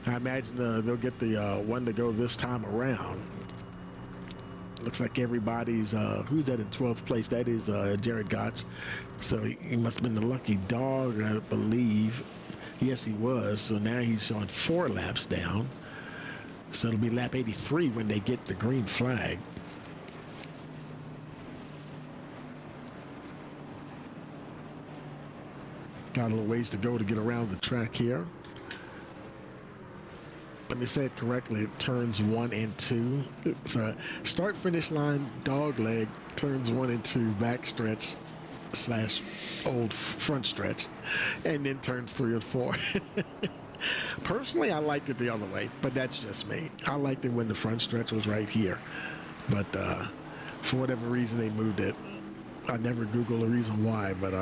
I imagine they'll get the one to go this time around. looks like everybody's, who's that in 12th place? That is Jared Gotch. So he must have been the lucky dog, I believe. Yes, he was. So now he's on 4 laps down. So it'll be lap 83 when they get the green flag. Got a little ways to go to get around the track here. Let me say it correctly. It turns 1 and 2. It's a start finish line dog leg, turns 1 and 2 backstretch / old front stretch, and then turns 3 and 4. Personally, I liked it the other way, but that's just me. I liked it when the front stretch was right here, but for whatever reason they moved it. I never Googled the reason why, but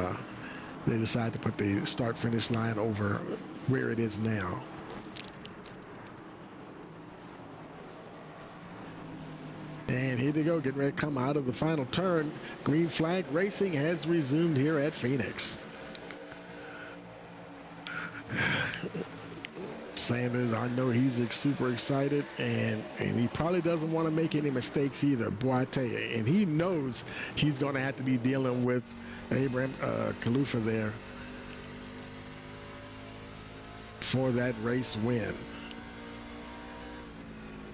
they decided to put the start finish line over where it is now. And here they go, getting ready to come out of the final turn. Green flag racing has resumed here at Phoenix. Sanders, I know he's super excited, and he probably doesn't want to make any mistakes either. Boy, I tell you, and he knows he's going to have to be dealing with Abraham Khalifa there for that race win.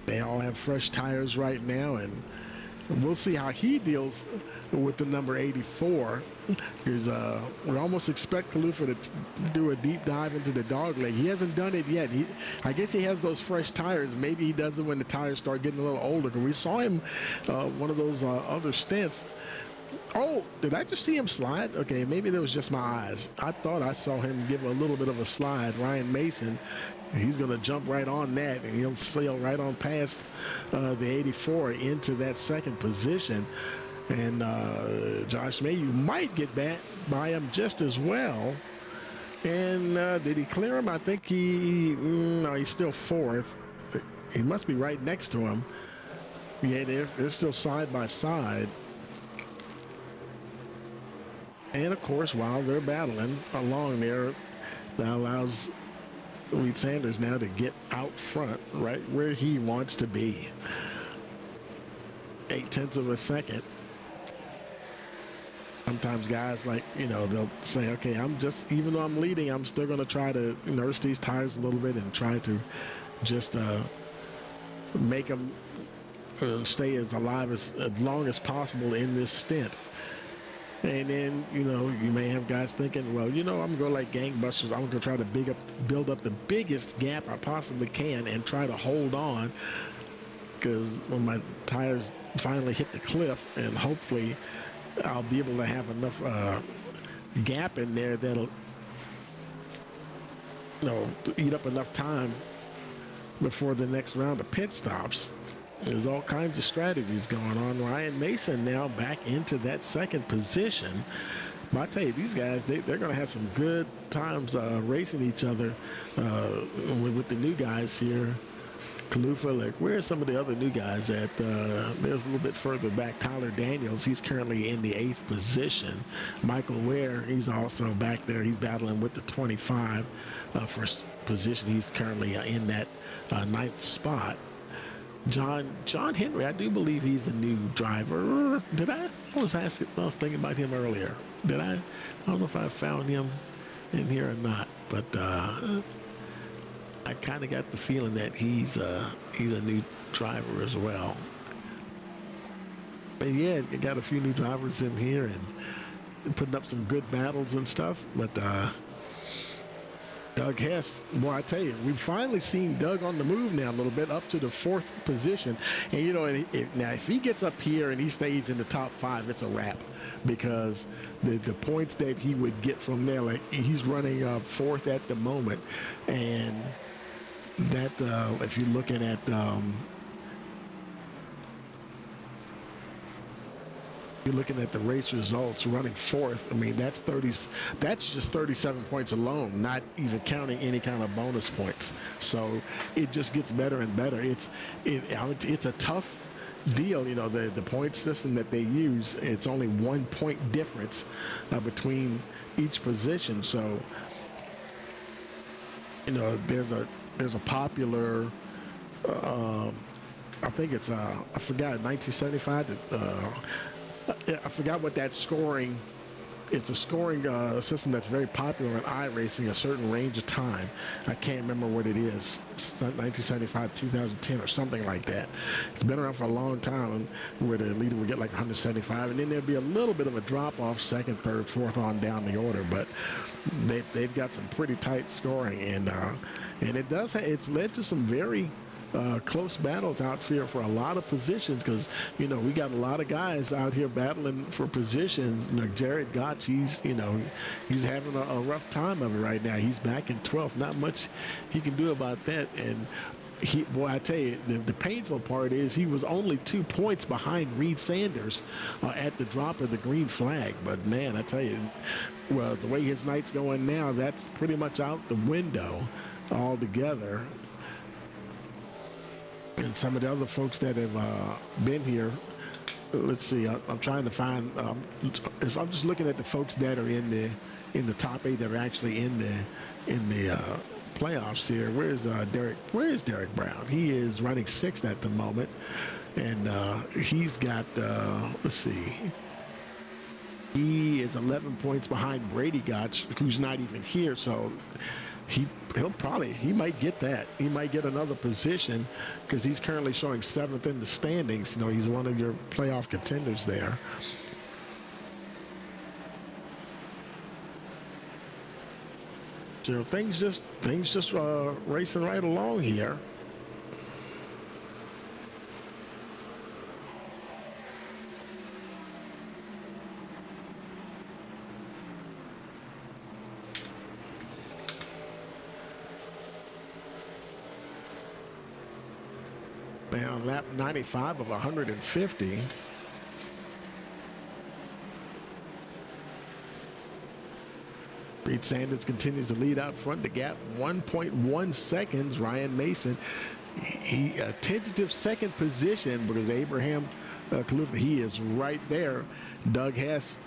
They all have fresh tires right now, and we'll see how he deals with the number 84. Because we almost expect Khalifa to do a deep dive into the dog leg. He hasn't done it yet. I guess he has those fresh tires. Maybe he does it when the tires start getting a little older. Because we saw him one of those other stints. Oh, did I just see him slide? Okay, maybe that was just my eyes. I thought I saw him give a little bit of a slide. Ryan Mason, he's going to jump right on that, and he'll sail right on past the 84 into that second position. And Josh May, you might get back by him just as well. And did he clear him? I think no, he's still 4th. He must be right next to him. Yeah, they're still side by side. And of course, while they're battling along there, that allows Reed Sanders now to get out front, right where he wants to be. 0.8 of a second. Sometimes guys they'll say, okay, even though I'm leading, I'm still going to try to nurse these tires a little bit and try to just make them stay as alive as long as possible in this stint. And then, you may have guys thinking, well, I'm going to go like gangbusters. I'm going to try to build up the biggest gap I possibly can and try to hold on. Because when my tires finally hit the cliff, and hopefully I'll be able to have enough gap in there that'll, eat up enough time before the next round of pit stops. There's all kinds of strategies going on. Ryan Mason now back into that second position. But I tell you, these guys, they're going to have some good times racing each other with the new guys here. Khalifa, where are some of the other new guys at? There's a little bit further back. Tyler Daniels, he's currently in the 8th position. Michael Ware, he's also back there. He's battling with the 25 first position. He's currently in that 9th spot. John Henry, I do believe he's a new driver. I was thinking about him earlier. I don't know if I found him in here or not, but I kind of got the feeling that he's a new driver as well. But yeah, you got a few new drivers in here and putting up some good battles and stuff. But Doug Hess, boy, I tell you, we've finally seen Doug on the move now a little bit, up to the 4th position. And, if he gets up here and he stays in the top 5, it's a wrap. Because the points that he would get from there, he's running 4th at the moment. And that, if you're looking at the race results, running 4th, I mean, that's just 37 points alone, not even counting any kind of bonus points. So it just gets better and better. It's a tough deal, the point system that they use. It's only 1 point difference between each position. So there's a popular I think it's I forgot 1975. I forgot what that scoring. It's a scoring system that's very popular in iRacing, a certain range of time. I can't remember what it is. It's 1975, 2010, or something like that. It's been around for a long time, where the leader would get like 175, and then there'd be a little bit of a drop off, second, third, fourth on down the order. But they've got some pretty tight scoring, and it's led to some very close battles out here for a lot of positions, because we got a lot of guys out here battling for positions. Jared Gotch, he's having a rough time of it right now. He's back in 12th. Not much he can do about that. And I tell you, the painful part is he was only 2 points behind Reed Sanders at the drop of the green flag. But man, I tell you, well, the way his night's going now, that's pretty much out the window altogether. And some of the other folks that have been here, let's see. I'm trying to find. If I'm just looking at the folks that are in the top 8 that are actually in the playoffs here. Where's Derek? Where is Derek Brown? He is running 6th at the moment, and he's got. Let's see. He is 11 points behind Brady Gotch, who's not even here. So he might get that. He might get another position, because he's currently showing 7th in the standings. He's one of your playoff contenders there. So things just racing right along here. Now lap 95 of 150. Reed Sanders continues to lead out front. The gap 1.1 seconds. Ryan Mason, he a tentative second position, because Abraham Kalufa, he is right there. Doug Hess,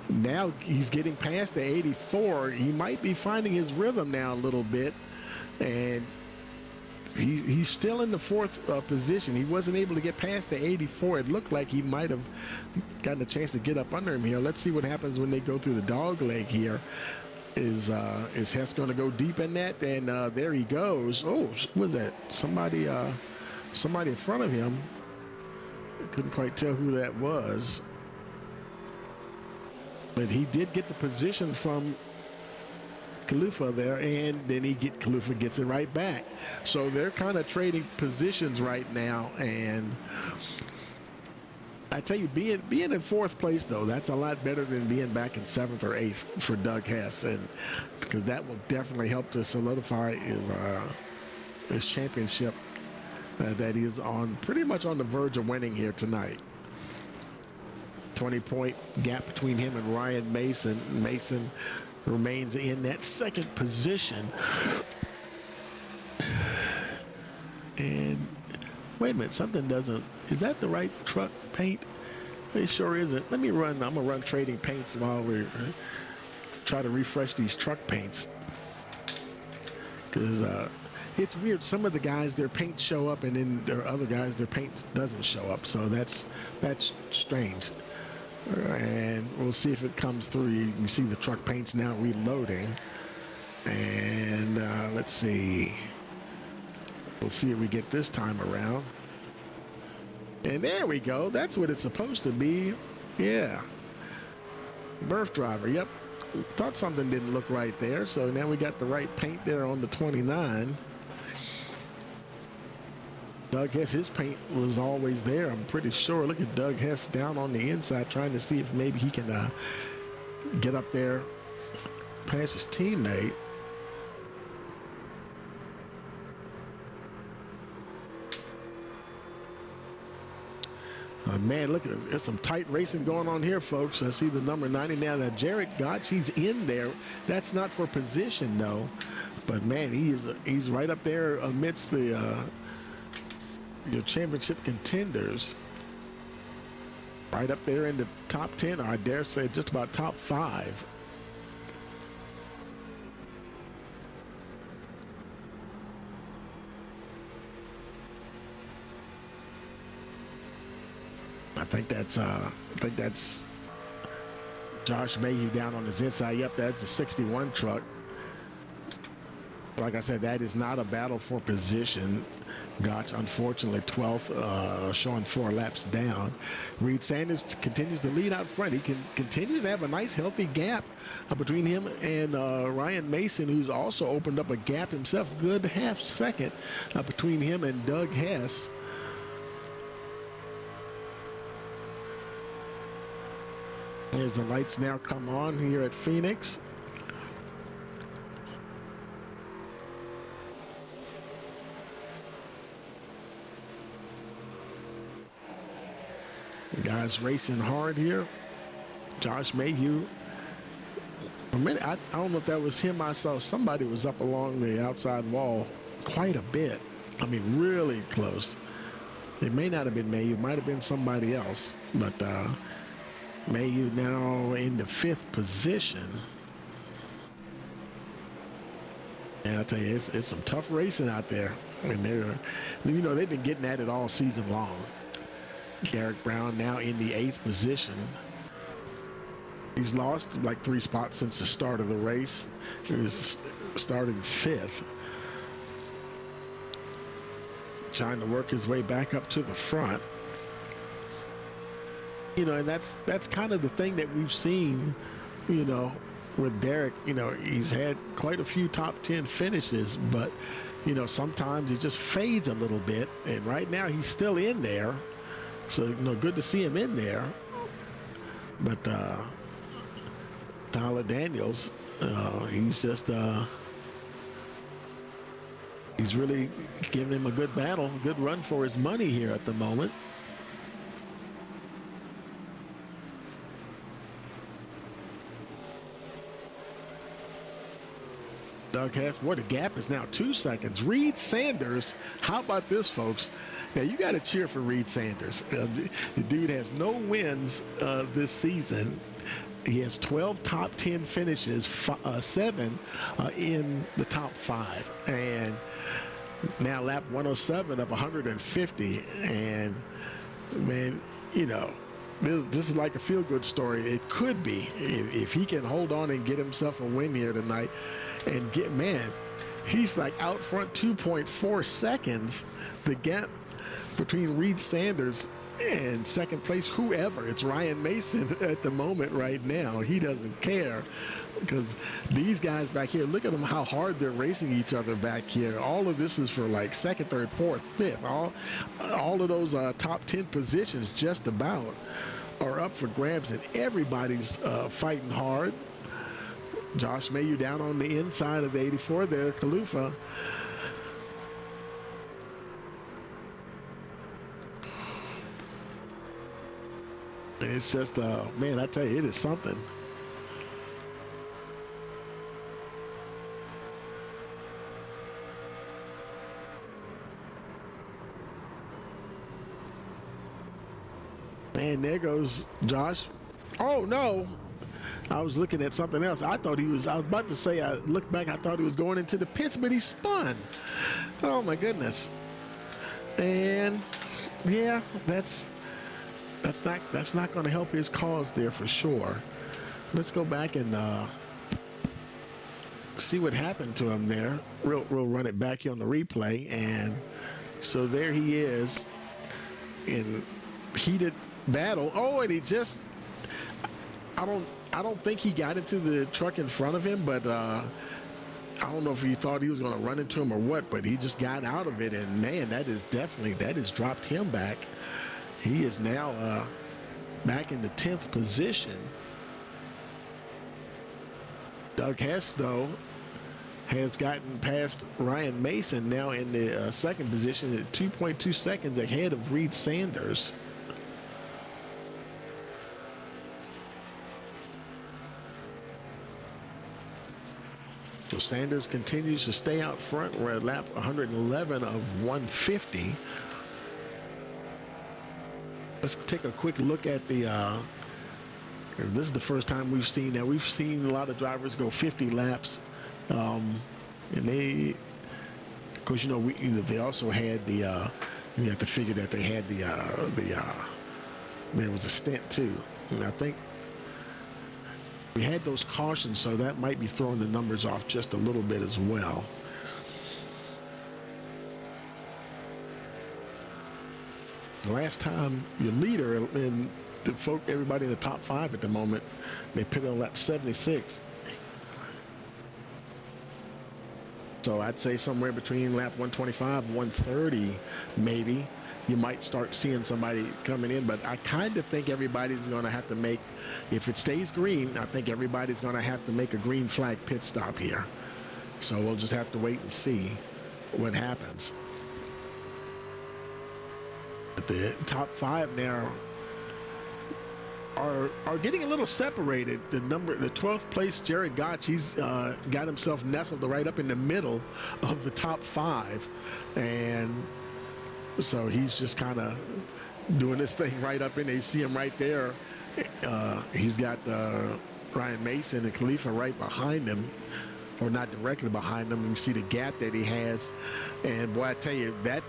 now he's getting past the 84. He might be finding his rhythm now a little bit, and he's still in the 4th position. He wasn't able to get past the 84. It looked like he might have gotten a chance to get up under him here. Let's see what happens when they go through the dog leg here. Is Hess going to go deep in that? And there he goes. Oh, was that somebody in front of him? I couldn't quite tell who that was, but he did get the position from Kalufa there, and then Kalufa gets it right back. So they're kind of trading positions right now, and I tell you, being in 4th place, though, that's a lot better than being back in 7th or 8th for Doug Hess, and because that will definitely help to solidify his championship that he is pretty much on the verge of winning here tonight. 20-point gap between him and Ryan Mason. Mason remains in that 2nd position. And wait a minute, something doesn't. Is that the right truck paint? It sure isn't. Let me run. I'm gonna run trading paints while we try to refresh these truck paints, because it's weird. Some of the guys, their paint show up, and then there are other guys, their paint doesn't show up. So that's strange. And we'll see if it comes through. You can see the truck paints now reloading. And let's see. We'll see if we get this time around. And there we go. That's what it's supposed to be. Yeah. Birth driver. Yep. Thought something didn't look right there. So now we got the right paint there on the 29. Doug Hess, his paint was always there, I'm pretty sure. Look at Doug Hess down on the inside, trying to see if maybe he can get up there past his teammate. Man, look at him. There's some tight racing going on here, folks. I see the number 90 now. That Jared Gotch, he's in there. That's not for position, though. But, man, he's right up there amidst the your championship contenders. Right up there in the top 10, or I dare say just about top 5. think that's Josh Mayhew down on his inside. Yep, that's a 61 truck. Like I said, that is not a battle for position. Gotch, unfortunately, 12th, showing 4 laps down. Reed Sanders continues to lead out front. He continues to have a nice, healthy gap between him and Ryan Mason, who's also opened up a gap himself. Good half second between him and Doug Hess. As the lights now come on here at Phoenix. Guys racing hard here. Josh Mayhew. A minute, I don't know if that was him. I saw somebody was up along the outside wall quite a bit. I mean, really close. It may not have been Mayhew. It might have been somebody else. But Mayhew now in the 5th position. And I'll tell you, it's some tough racing out there. And they've been getting at it all season long. Derek Brown now in the 8th position. He's lost like 3 spots since the start of the race. He was starting 5th. Trying to work his way back up to the front. And that's kind of the thing that we've seen, with Derek. He's had quite a few top 10 finishes, but, sometimes he just fades a little bit. And right now he's still in there. So, good to see him in there. But Tyler Daniels, he's just, he's really giving him a good battle, a good run for his money here at the moment. Doug Hess, the gap is now 2 seconds. Reed Sanders, how about this, folks? Now, you got to cheer for Reed Sanders. The dude has no wins this season. He has 12 top 10 finishes, 7 in the top 5. And now lap 107 of 150. And, man, this is like a feel-good story. It could be if he can hold on and get himself a win here tonight. And he's like out front 2.4 seconds. The gap between Reed Sanders and second place, whoever. It's Ryan Mason at the moment right now. He doesn't care because these guys back here, look at them, how hard they're racing each other back here. All of this is for like 2nd, 3rd, 4th, 5th. All of those top 10 positions just about are up for grabs, and everybody's fighting hard. Josh Mayhew down on the inside of the 84 there, Kalufa. It's just, man, I tell you, it is something. And there goes Josh. Oh, no. I was looking at something else. I was about to say, I looked back, I thought he was going into the pits, but he spun. Oh, my goodness. And, yeah, that's not going to help his cause there for sure. Let's go back and see what happened to him there. We'll run it back here on the replay. And so there he is in heated battle. Oh, and he just, I don't think he got into the truck in front of him, but I don't know if he thought he was going to run into him or what, but he just got out of it. And man, that has dropped him back. He is now back in the 10th position. Doug Hess, though, has gotten past Ryan Mason, now in the 2nd position at 2.2 seconds ahead of Reed Sanders. So Sanders continues to stay out front. We're at lap 111 of 150. Let's take a quick look at the this is the first time we've seen that. We've seen a lot of drivers go 50 laps, and they, of course, they also had the you have to figure that they had the There was a stint too, and I think we had those cautions, so that might be throwing the numbers off just a little bit as well. Last time your leader and everybody in the top 5 at the moment, they pitted on lap 76. So I'd say somewhere between lap 125 and 130, maybe, you might start seeing somebody coming in. But I kind of think everybody's going to have to make, if it stays green, I think everybody's going to have to make a green flag pit stop here. So we'll just have to wait and see what happens. But the top 5 now are getting a little separated. The 12th place, Jared Gotch, he's got himself nestled right up in the middle of the top 5, and so he's just kind of doing this thing right up in there. You see him right there. He's got Ryan Mason and Khalifa right behind him, or not directly behind him. You see the gap that he has, and boy, I tell you, that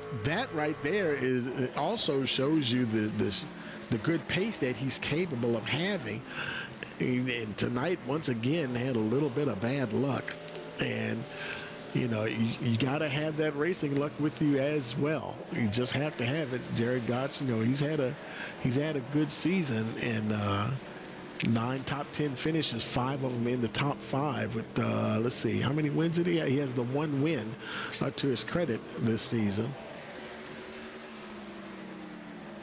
right there it also shows you the good pace that he's capable of having. And tonight, once again, had a little bit of bad luck. And, you know, you got to have that racing luck with you as well. You just have to have it. Jared Gotch, you know, he's had a good season, and 9 top 10 finishes, 5 of them in the top 5 with, let's see, how many wins did he have? He has the 1 win to his credit this season.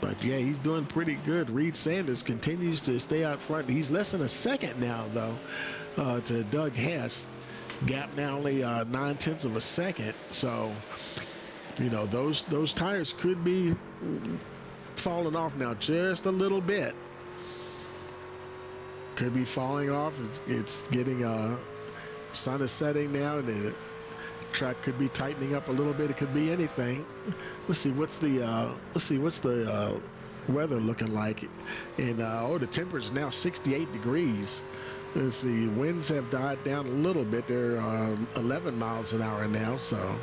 But yeah, he's doing pretty good. Reed Sanders continues to stay out front. He's less than a second now, though, to Doug Hess. Gap now only 9/10 of a second. So, you know, those tires could be falling off now just a little bit. Could be falling off. It's getting sun is setting now, and the track could be tightening up a little bit. It could be anything. Let's see what's the weather looking like. And the temperature is now 68 degrees. Let's see, winds have died down a little bit. They're 11 miles an hour now, so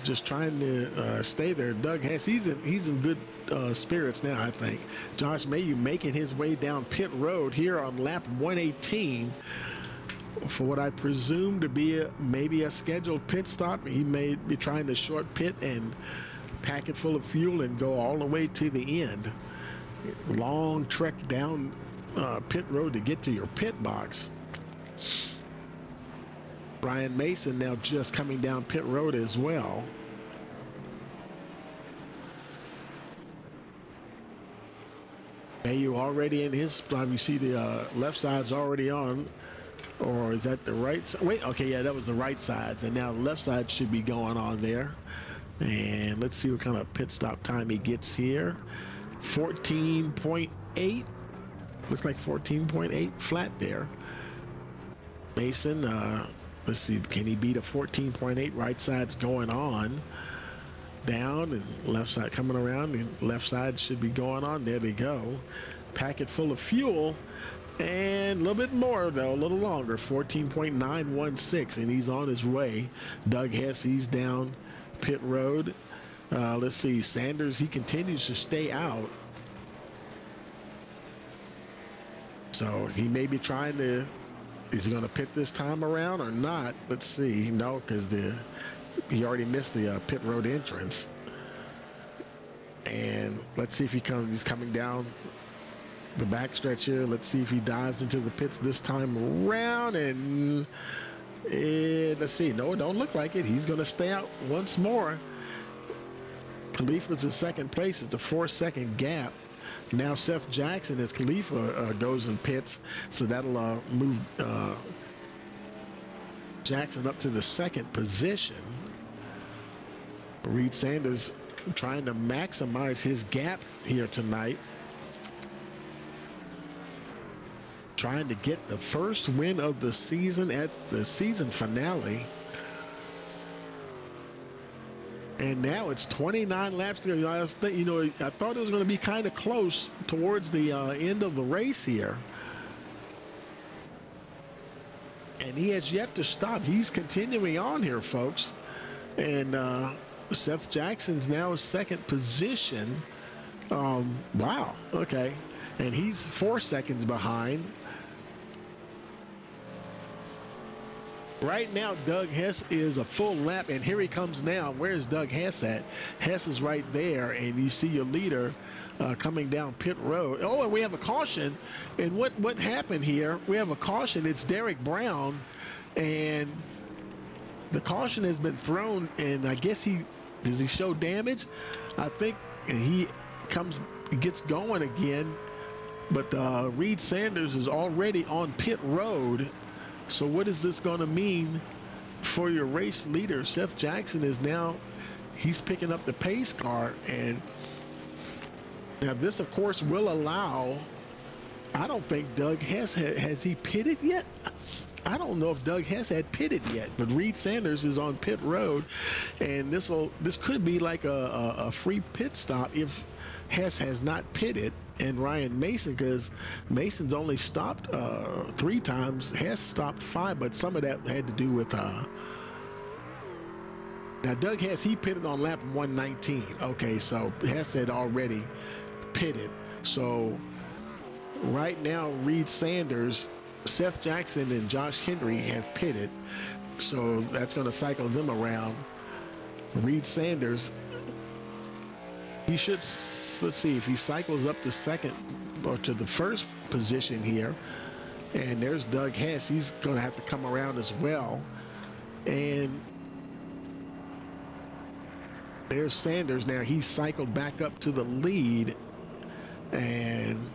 just trying to stay there. Doug Hess, he's in good spirits now, I think. Josh Mayu making his way down pit road here on lap 118 for what I presume to be maybe a scheduled pit stop. He may be trying to short pit and pack it full of fuel and go all the way to the end. Long trek down pit road to get to your pit box. Ryan Mason now just coming down pit road as well. Mayu already in his spot. You see the left side's already on. Or is that the right side? Wait, okay, yeah, that was the right sides. And now the left side should be going on there. And let's see what kind of pit stop time he gets here. 14.8. Looks like 14.8 flat there. Mason, let's see, can he beat a 14.8? Right side's going on. Down, and left side coming around, and left side should be going on. There they go. Packet full of fuel. And a little bit more, though, a little longer, 14.916, and he's on his way. Doug Hess, he's down pit road. Let's see, Sanders, he continues to stay out. So he may be trying to, is he going to pit this time around or not? Let's see. No, because he already missed the pit road entrance. And let's see if he's coming down the backstretch here. Let's see if he dives into the pits this time around, and let's see. No, it don't look like it. He's going to stay out once more. Khalifa's in second place. It's the 4-second gap. Now Seth Jackson, as Khalifa goes in pits, so that'll move Jackson up to the second position. Reed Sanders trying to maximize his gap here tonight. Trying to get the first win of the season at the season finale. And now it's 29 laps to go. I thought it was going to be kind of close towards the end of the race here. And he has yet to stop. He's continuing on here, folks. And Seth Jackson's now second position. Wow. Okay. And he's 4 seconds behind. Right now, Doug Hess is a full lap, and here he comes now. Where's Doug Hess at? Hess is right there, and you see your leader coming down pit road. Oh, and we have a caution. And what happened here? We have a caution. It's Derek Brown, and the caution has been thrown, and I guess does he show damage? I think he gets going again, but Reed Sanders is already on pit road. So what is this going to mean for your race leader? Seth Jackson is now, he's picking up the pace car, and now this of course will allow, I don't think Doug Hess has he pitted yet? I don't know if Doug Hess had pitted yet, but Reed Sanders is on pit road, and this could be like a free pit stop if Hess has not pitted, and Ryan Mason, because Mason's only stopped 3 times. Hess stopped 5, but some of that had to do with now Doug Hess, he pitted on lap 119. Okay, so Hess had already pitted. So right now, Reed Sanders, Seth Jackson, and Josh Henry have pitted. So that's going to cycle them around. Reed Sanders, he should, let's see, if he cycles up to second or to the first position here, and there's Doug Hess, he's going to have to come around as well. And there's Sanders now. He's cycled back up to the lead, and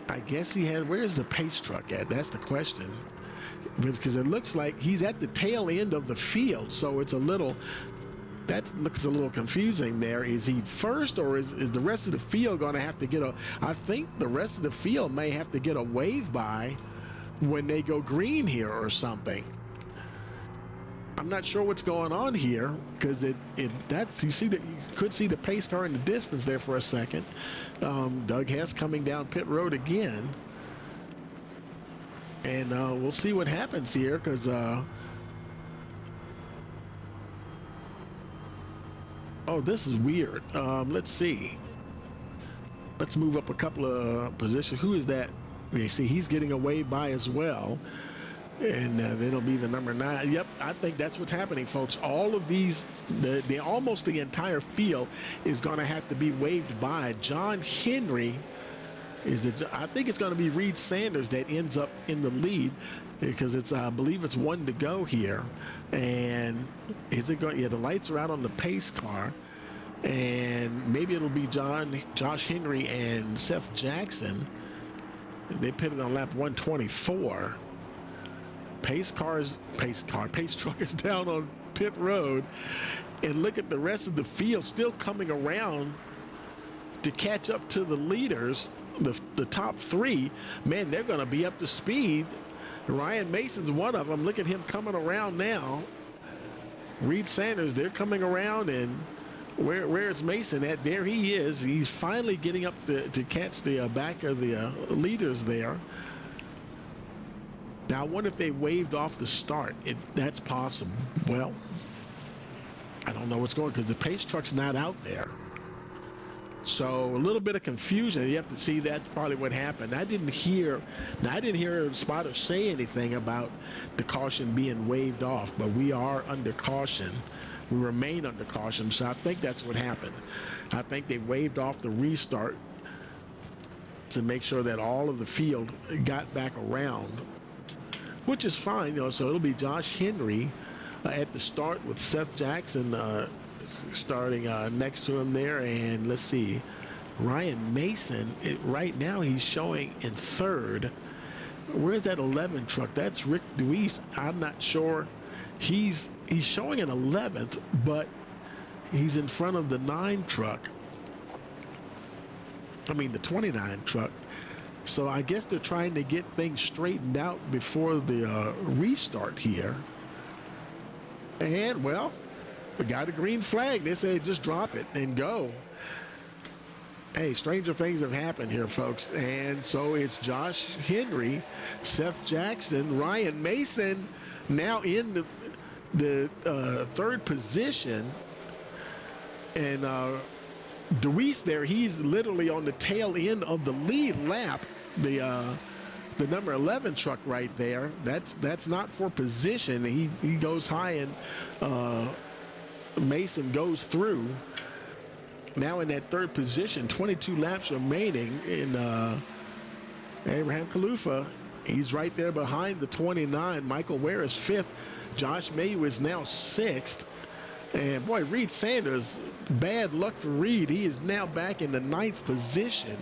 I guess where's the pace truck at? That's the question. Because it looks like he's at the tail end of the field, so it's that looks a little confusing there. Is he first, or is the rest of the field going to have to get I think the rest of the field may have to get a wave by when they go green here or something. I'm not sure what's going on here, because you could see the pace car in the distance there for a second. Doug Hess coming down pit road again, and we'll see what happens here, because oh, this is weird. Let's see. Let's move up a couple of positions. Who is that? You see, he's getting a wave by as well. And it'll be the number 9. Yep, I think that's what's happening, folks. All of these, almost the entire field is going to have to be waved by. John Henry I think it's going to be Reed Sanders that ends up in the lead, because I believe it's 1 to go here. And is it going? Yeah, the lights are out on the pace car, and maybe it'll be Josh Henry and Seth Jackson. They pitted on lap 124. Pace truck is down on pit road, and look at the rest of the field still coming around to catch up to the leaders. The top 3, man, they're going to be up to speed. Ryan Mason's one of them. Look at him coming around now. Reed Sanders, they're coming around, and where's Mason at? There he is. He's finally getting up to catch the back of the leaders there. Now, I wonder if they waved off the start. That's possible. Well, I don't know what's going on, because the pace truck's not out there. So a little bit of confusion. You have to see that's probably what happened. I didn't hear a spotter say anything about the caution being waved off, but we are under caution. We remain under caution, so I think that's what happened. I think they waved off the restart to make sure that all of the field got back around, which is fine, so it'll be Josh Henry at the start with Seth Jackson starting next to him there. And let's see, Ryan Mason, right now he's showing in 3rd. Where's that 11 truck? That's Rick Deweese. I'm not sure. He's showing in 11th, but he's in front of the 9 truck. I mean the 29 truck. So I guess they're trying to get things straightened out before the restart here. And, well, we got a green flag. They say just drop it and go. Hey, stranger things have happened here, folks. And so it's Josh Henry, Seth Jackson, Ryan Mason now in the third position, and Deweese there, he's literally on the tail end of the lead lap. The number 11 truck right there, that's not for position. He goes high, and Mason goes through. Now in that third position, 22 laps remaining in Abraham Khalifa. He's right there behind the 29. Michael Ware is 5th. Josh Mayu is now 6th. And boy, Reed Sanders, bad luck for Reed. He is now back in the 9th position.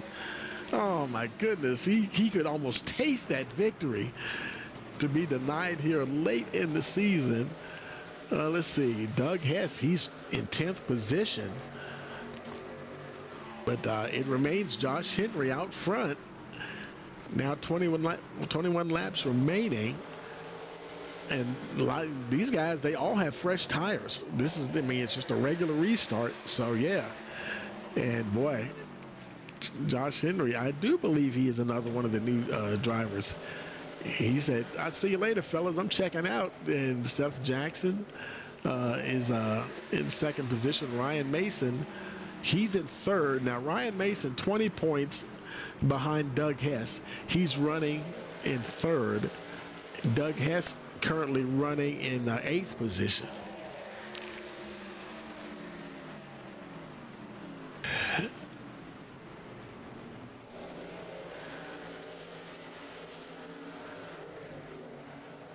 Oh my goodness, he could almost taste that victory to be denied here late in the season. Let's see, Doug Hess, he's in 10th position. But it remains Josh Henry out front. Now 21 laps remaining. And these guys, they all have fresh tires. It's just a regular restart. So, yeah. And, boy, Josh Henry, I do believe he is another one of the new drivers. He said, "I'll see you later, fellas. I'm checking out." And Seth Jackson is in second position. Ryan Mason, he's in third. Now, Ryan Mason, 20 points behind Doug Hess. He's running in third. Doug Hess currently running in 8th position.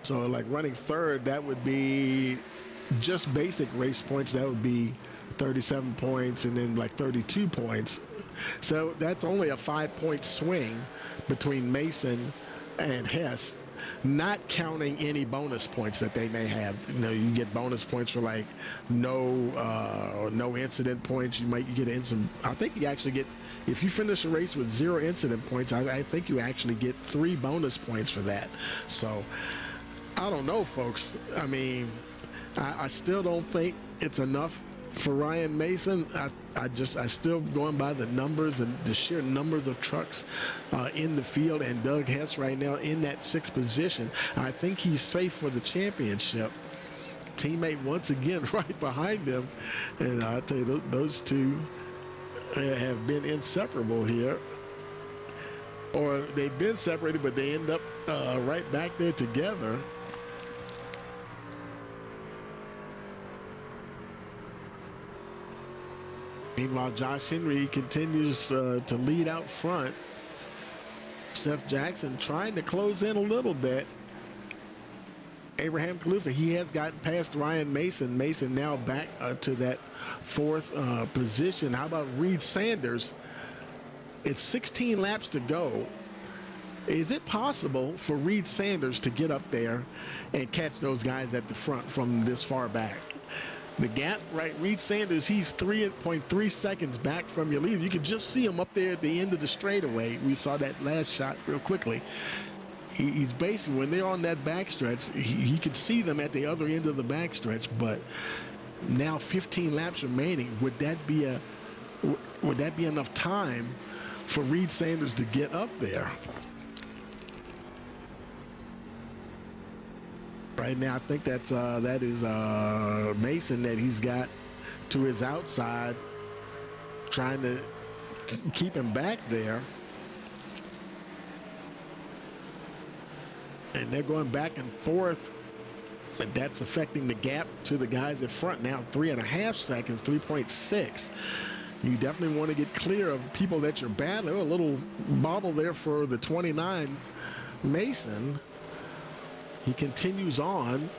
So like running third, that would be just basic race points. That would be 37 points and then like 32 points. So that's only a 5-point swing between Mason and Hess, not counting any bonus points that they may have. You get bonus points for like no incident points. You get instant. I think you actually get, if you finish a race with 0 incident points, I think you actually get 3 bonus points for that. So I don't know, folks. I mean, I still don't think it's enough for Ryan Mason. I still going by the numbers and the sheer numbers of trucks in the field, and Doug Hess right now in that 6th position. I think he's safe for the championship. Teammate once again right behind him, and I'll tell you, those two have been inseparable here, or they've been separated, but they end up right back there together. Meanwhile, Josh Henry continues to lead out front. Seth Jackson trying to close in a little bit. Abraham Khalifa, he has gotten past Ryan Mason. Mason now back to that 4th position. How about Reed Sanders? It's 16 laps to go. Is it possible for Reed Sanders to get up there and catch those guys at the front from this far back? The gap, right? Reed Sanders, he's 3.3 seconds back from your leader. You can just see him up there at the end of the straightaway. We saw that last shot real quickly. He's basically, when they're on that backstretch, he could see them at the other end of the backstretch. But now 15 laps remaining. Would that be enough time for Reed Sanders to get up there? Right now, I think that is Mason that he's got to his outside, trying to keep him back there. And they're going back and forth, and that's affecting the gap to the guys in front now. 3.5 seconds, 3.6. You definitely want to get clear of people that you're battling. A little bobble there for the 29 Mason. He continues on.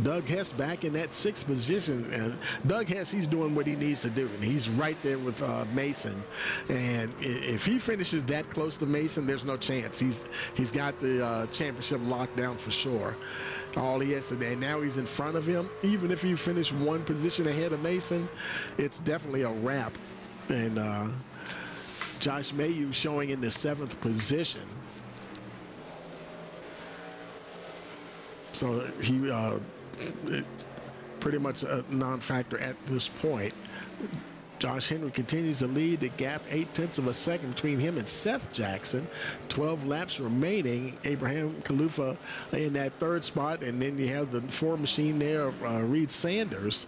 Doug Hess back in that 6th position, and Doug Hess, he's doing what he needs to do, and he's right there with Mason. And if he finishes that close to Mason, there's no chance. He's got the championship locked down for sure. All he has to do, and now he's in front of him. Even if you finish 1 position ahead of Mason, it's definitely a wrap. And Josh Mayu showing in the 7th position. So he pretty much a non-factor at this point. Josh Henry continues to lead the gap 0.8 of a second between him and Seth Jackson. 12 laps remaining. Abraham Khalifa in that third spot, and then you have the Ford machine there of Reed Sanders.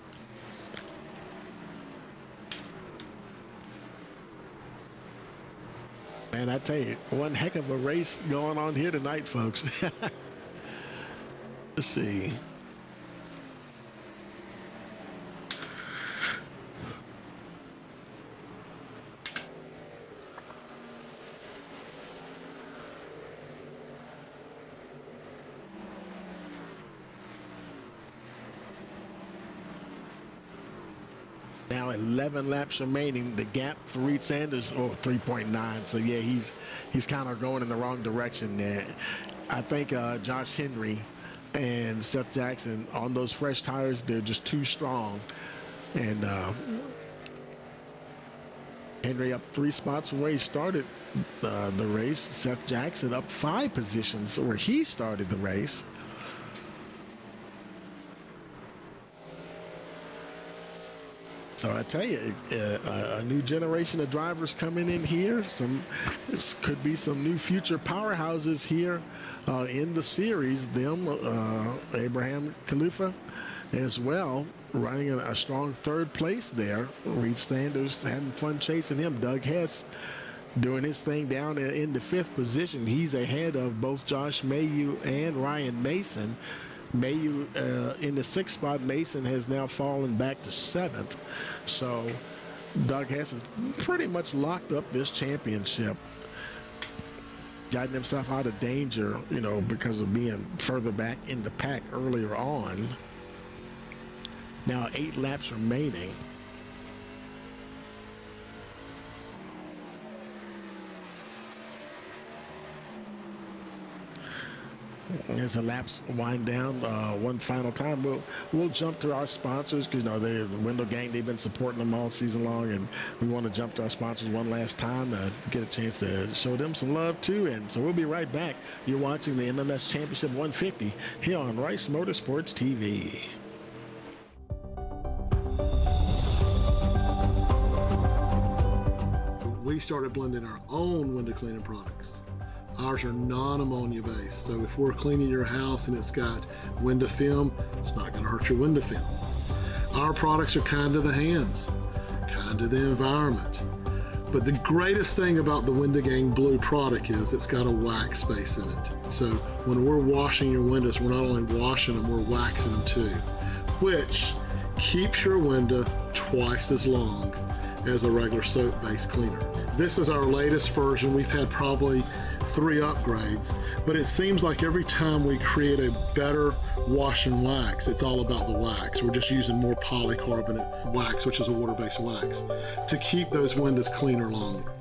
And I tell you, one heck of a race going on here tonight, folks. Let's see. Now 11 laps remaining. The gap for Reed Sanders, 3.9. So yeah, he's kind of going in the wrong direction there. I think Josh Henry and Seth Jackson on those fresh tires, they're just too strong. And Henry up 3 spots from where he started the race. Seth Jackson up 5 positions where he started the race. So I tell you, a new generation of drivers coming in here. This could be some new future powerhouses here in the series. Abraham Khalifa as well, running a strong 3rd place there. Reed Sanders having fun chasing him. Doug Hess doing his thing down in the 5th position. He's ahead of both Josh Mayu and Ryan Mason. Mayu in the 6th spot. Mason has now fallen back to 7th. So Doug Hess has pretty much locked up this championship. Gotten himself out of danger, because of being further back in the pack earlier on. Now 8 laps remaining. As the laps wind down, one final time, we'll jump to our sponsors because the Window Gang, they've been supporting them all season long, and we want to jump to our sponsors one last time and get a chance to show them some love too. And so we'll be right back. You're watching the MMS Championship 150 here on Rice Motorsports TV. We started blending our own window cleaning products. Ours are non-ammonia based, so if we're cleaning your house and it's got window film, it's not going to hurt your window film. Our products are kind to the hands, kind to the environment. But the greatest thing about the Window Gang Blue product is it's got a wax space in it. So when we're washing your windows, we're not only washing them, we're waxing them too, which keeps your window twice as long as a regular soap-based cleaner. This is our latest version. We've had probably 3 upgrades, but it seems like every time we create a better wash and wax, it's all about the wax. We're just using more polycarbonate wax, which is a water-based wax, to keep those windows cleaner longer.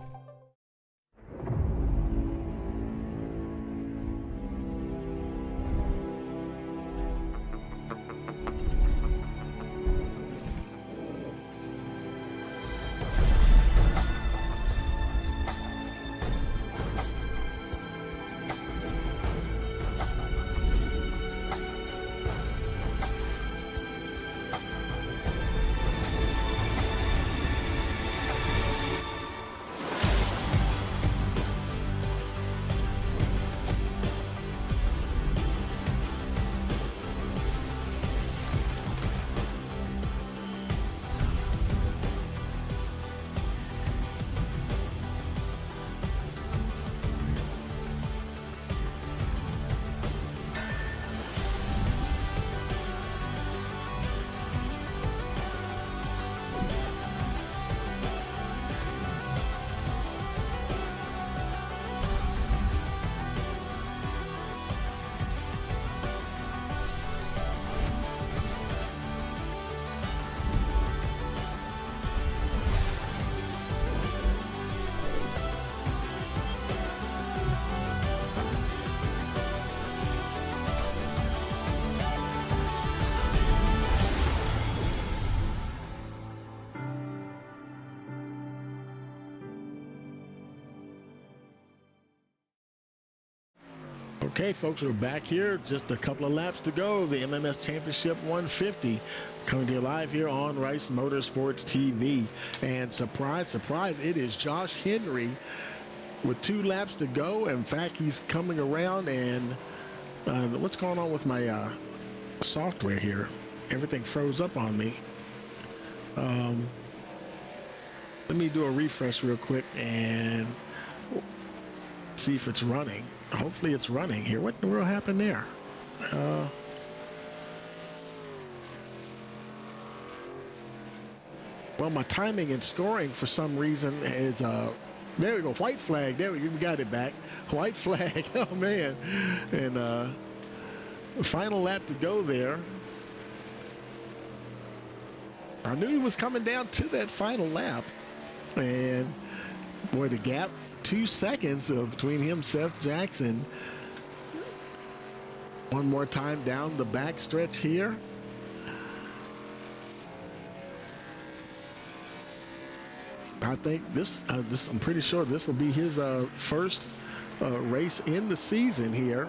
Okay, folks, we're back here. Just a couple of laps to go. The MMS Championship 150 coming to you live here on Rice Motorsports TV. And surprise, surprise, it is Josh Henry with 2 laps to go. In fact, he's coming around, and what's going on with my software here? Everything froze up on me. Let me do a refresh real quick and see if it's running. Hopefully it's running here. What in the world happened there? Well, my timing and scoring for some reason is there we go, white flag. There we got it back. White flag. Oh man. And final lap to go there. I knew he was coming down to that final lap, and boy, the gap 2 seconds between him, Seth Jackson. One more time down the back stretch here. I think this I'm pretty sure this will be his first race in the season here.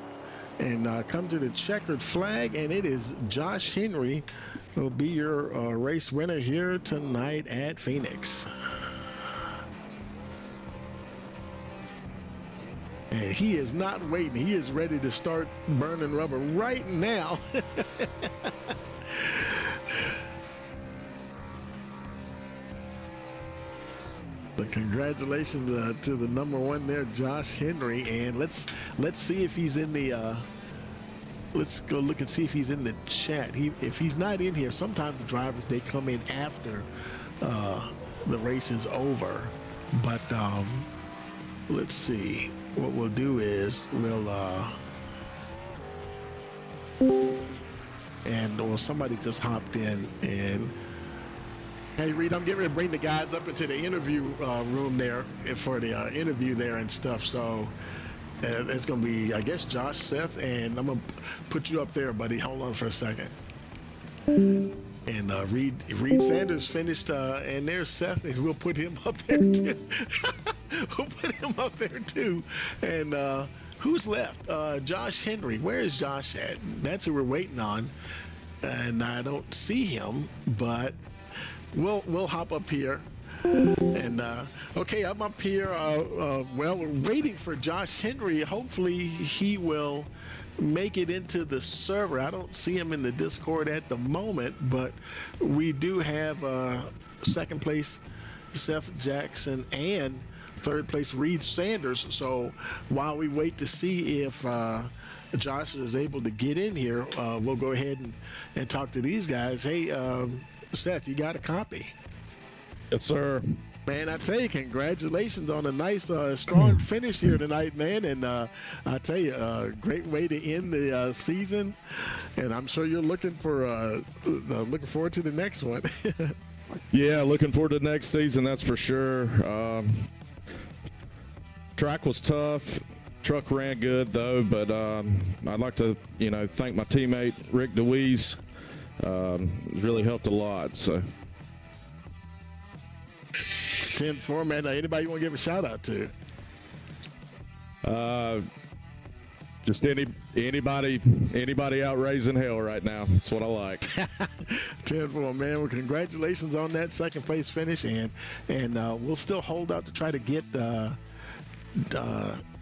And come to the checkered flag, and it is Josh Henry will be your race winner here tonight at Phoenix. And he is not waiting. He is ready to start burning rubber right now. But congratulations to the number 1 there, Josh Henry. And let's see if he's in the let's go look and see if he's in the chat. If he's not in here, sometimes the drivers, they come in after the race is over. But let's see. What we'll do is we'll somebody just hopped in, and hey Reed, I'm getting ready to bring the guys up into the interview room there for the interview there and stuff. So it's gonna be, I guess, Josh, Seth, and I'm gonna put you up there, buddy. Hold on for a second. And Reed Sanders finished, and there's Seth, and we'll put him up there too. We'll put him up there too. And who's left? Josh Henry. Where is Josh at? That's who we're waiting on. And I don't see him, but we'll hop up here. And okay, I'm up here. Well, we're waiting for Josh Henry. Hopefully he will make it into the server. I don't see him in the Discord at the moment, but we do have second place Seth Jackson and third place Reed Sanders. So while we wait to see if Josh is able to get in here, we'll go ahead and talk to these guys. Hey, Seth, you got a copy? Yes, sir. Man, I tell you, congratulations on a nice, strong finish here tonight, man. And I tell you, great way to end the season. And I'm sure you're looking forward to the next one. Yeah, looking forward to the next season, that's for sure. Track was tough. Truck ran good, though. But I'd like to, thank my teammate, Rick DeWeese. Really helped a lot, so. 10-4, man. Anybody you want to give a shout out to? Just anybody out raising hell right now. That's what I like. 10-4, man. Well, congratulations on that second place finish, and we'll still hold out to try to get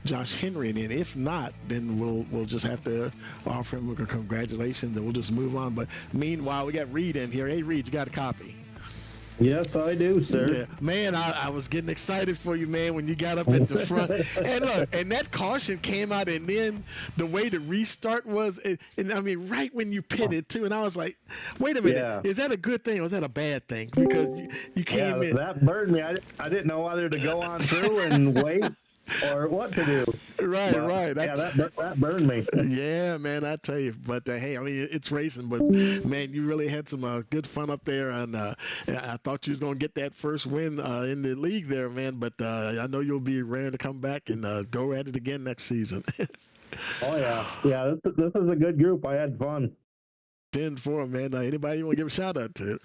Josh Henry in. If not, then we'll just have to offer him a congratulations, and we'll just move on. But meanwhile, we got Reed in here. Hey, Reed, you got a copy? Yes, I do, sir. Yeah. Man, I was getting excited for you, man, when you got up at the front. And look, and that caution came out, and then the way the restart was, and I mean, right when you pitted, too. And I was like, wait a minute, Is that a good thing or is that a bad thing? Because you came in. That burned me. I didn't know whether to go on through and wait or what to do. Right. Yeah, that burned me. Yeah, man, I tell you. But hey, I mean, it's racing. But man, you really had some good fun up there, and I thought you was gonna get that first win in the league there, man. But I know you'll be ready to come back and go at it again next season. Oh yeah. This is a good group. I had fun. 10-4, man. Anybody you want to give a shout out to?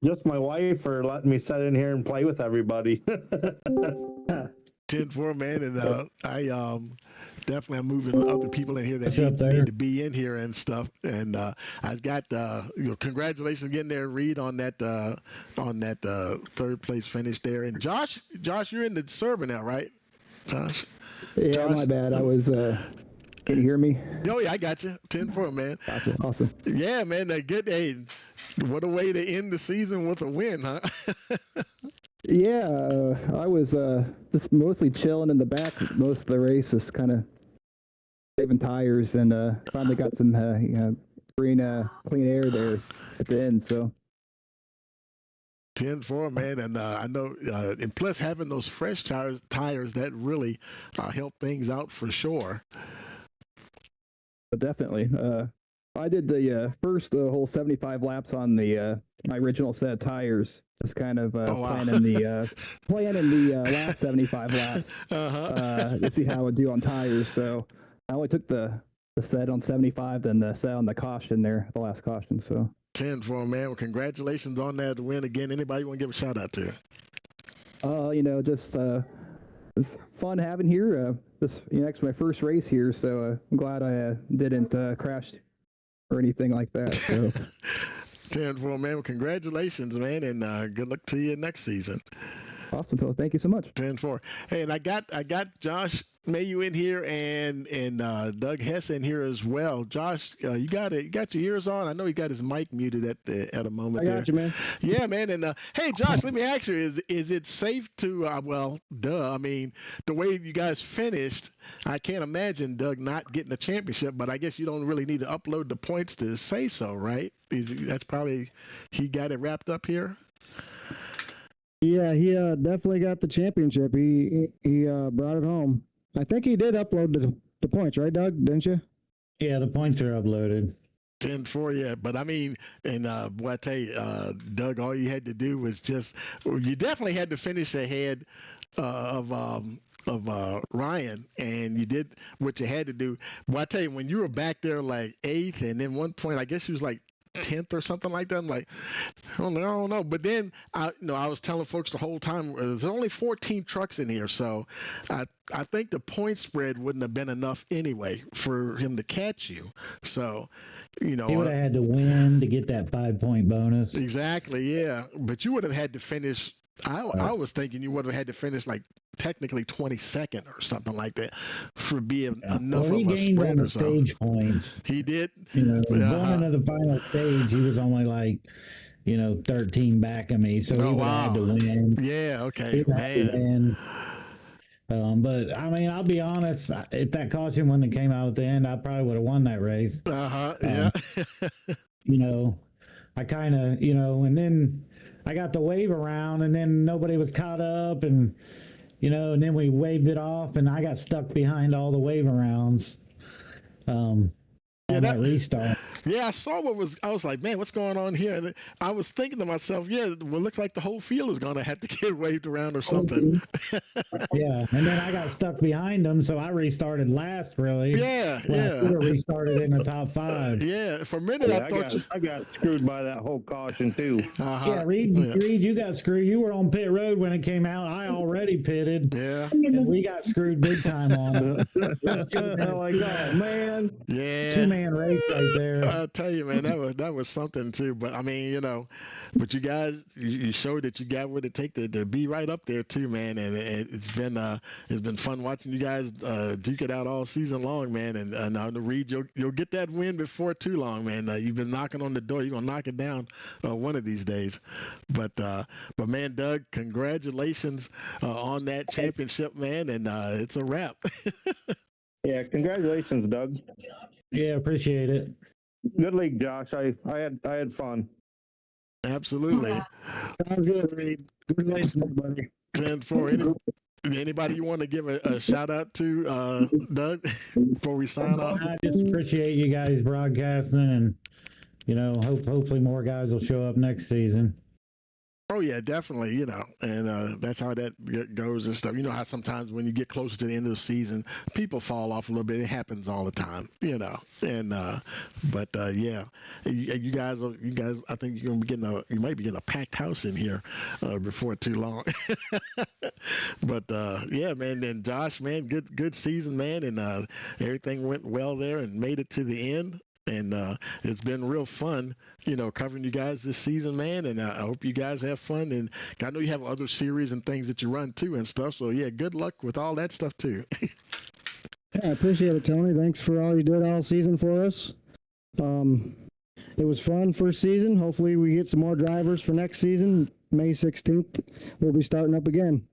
Just my wife for letting me sit in here and play with everybody. 10-4, man, and Definitely, I'm moving other people in here that need to be in here and stuff. And I've got congratulations getting there, Reed, on that third place finish there. And Josh, you're in the server now, right? Josh. Yeah, Josh? My bad. I was. Can you hear me? Oh yeah, I got you. 10-4, man. Gotcha. Awesome. Yeah, man. Good. Hey, what a way to end the season with a win, huh? Yeah, I was just mostly chilling in the back most of the race, just kind of saving tires, and finally got some clean air there at the end. So 10-4, man, and I know, and plus having those fresh tires that really help things out for sure. But definitely, I did the first whole 75 laps on the my original set of tires. Just kind of planning the last 75 laps to see how I would do on tires. So I only took the set on 75, then the set on the caution there, the last caution. So 10-4, man. Well, congratulations on that win again. Anybody you want to give a shout out to? Just it's fun having here. This it's my first race here, so I'm glad I didn't crash or anything like that. So. 10-4, man. Well, congratulations, man, and good luck to you next season. Awesome, Phil. Thank you so much. 10-4. Hey, and I got Josh Mayu in here and Doug Hess in here as well. Josh, you got your ears on? I know he got his mic muted at a moment. I got you, man. Yeah, man. And hey, Josh, let me ask you: is it safe to? I mean, the way you guys finished, I can't imagine Doug not getting a championship. But I guess you don't really need to upload the points to say so, right? That's probably he got it wrapped up here. Yeah, he definitely got the championship. He brought it home. I think he did upload the points, right, Doug? Didn't you? Yeah, the points are uploaded. 10-4, yeah. But I mean, and boy, I tell you, Doug, all you had to do was you definitely had to finish ahead of Ryan, and you did what you had to do. Well, I tell you, when you were back there like 8th, and then one point, I guess you was like 10th or something like that. I'm like, I don't know. But then I was telling folks the whole time there's only 14 trucks in here, so I think the point spread wouldn't have been enough anyway for him to catch you. So, he would have had to win to get that 5-point bonus. Exactly, yeah. But you would have had to finish. I was thinking you would have had to finish like technically 22nd or something like that for being enough of a sprint or something. Stage points. He did. Going into the final stage, he was only like 13 back of me, so he would have had to win. Yeah, okay, man. But I mean, I'll be honest. If that caution wouldn't have came out at the end, I probably would have won that race. Yeah. I kind of, and then I got the wave around, and then nobody was caught up, and and then we waved it off, and I got stuck behind all the wave arounds. On that restart. Yeah, I saw I was like, man, what's going on here? And I was thinking to myself, well, it looks like the whole field is going to have to get waved around or something. Yeah, and then I got stuck behind them, so I restarted last, really. Yeah. I restarted in the top 5. Yeah, for a minute I got screwed by that whole caution, too. Yeah, Reed, you got screwed. You were on pit road when it came out. I already pitted. Yeah. And we got screwed big time on it. Like, oh, man. Yeah. 2-man race right there. I'll tell you, man, that was something too. But I mean, but you guys, you showed that you got what it takes to be right up there too, man. And it's been fun watching you guys duke it out all season long, man. And now to Reed, you'll get that win before too long, man. You've been knocking on the door. You're gonna knock it down one of these days. But man, Doug, congratulations on that championship, man. And it's a wrap. Yeah, congratulations, Doug. Yeah, appreciate it. Good league, Josh. I had fun. Absolutely. Sounds good, Reed. Good race, everybody. 10-4. Anybody you want to give a shout out to, Doug, before we sign off? I just appreciate you guys broadcasting, and hopefully more guys will show up next season. Oh yeah, definitely. And that's how that goes and stuff. You know how sometimes when you get closer to the end of the season, people fall off a little bit. It happens all the time. And but yeah, you guys, I think you're gonna be you might be getting a packed house in here before too long. But yeah, man. And Josh, man, good season, man, and everything went well there and made it to the end. And it's been real fun, covering you guys this season, man. And I hope you guys have fun. And I know you have other series and things that you run too and stuff. So yeah, good luck with all that stuff too. Yeah, I appreciate it, Tony. Thanks for all you did all season for us. It was fun first season. Hopefully we get some more drivers for next season. May 16th, we'll be starting up again.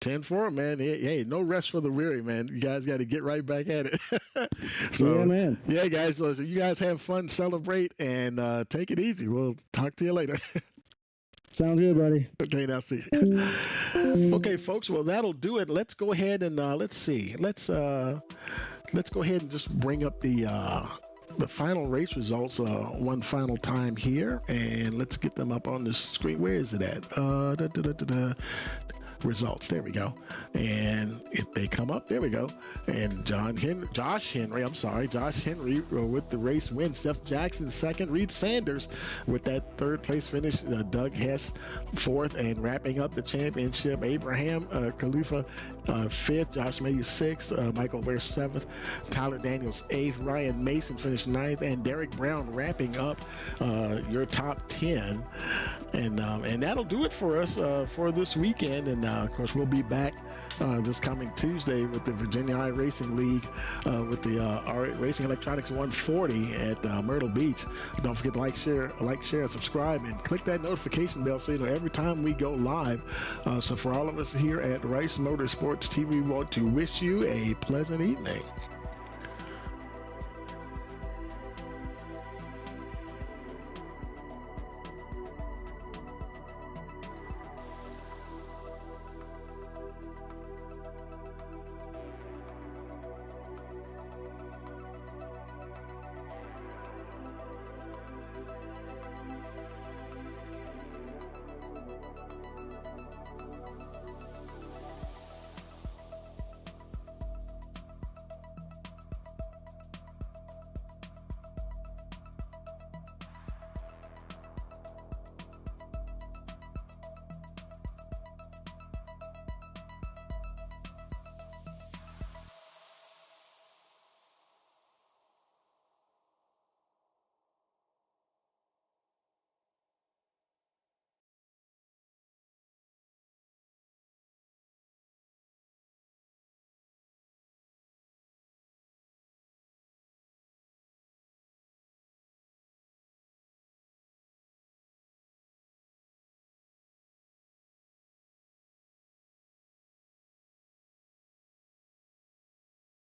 10-4, man. Hey, no rest for the weary, man. You guys got to get right back at it. So, yeah, man. Yeah, guys. So you guys have fun, celebrate, and take it easy. We'll talk to you later. Sounds good, buddy. Okay, now see. Okay, folks. Well, that'll do it. Let's go ahead and let's see. Let's go ahead and just bring up the final race results one final time here, and let's get them up on the screen. Where is it at? Results. There we go. And if they come up, there we go. And Josh Henry with the race win. Seth Jackson second. Reed Sanders with that third place finish. Doug Hess fourth, and wrapping up the championship, Abraham Khalifa fifth. Josh Mayu sixth. Michael Ware seventh. Tyler Daniels eighth. Ryan Mason finished ninth, and Derek Brown wrapping up your top 10. And that'll do it for us for this weekend. And of course, we'll be back this coming Tuesday with the Virginia iRacing League with the Racing Electronics 140 at Myrtle Beach. Don't forget to like, share, and subscribe, and click that notification bell so you know every time we go live. So for all of us here at Rice Motorsports TV, we want to wish you a pleasant evening.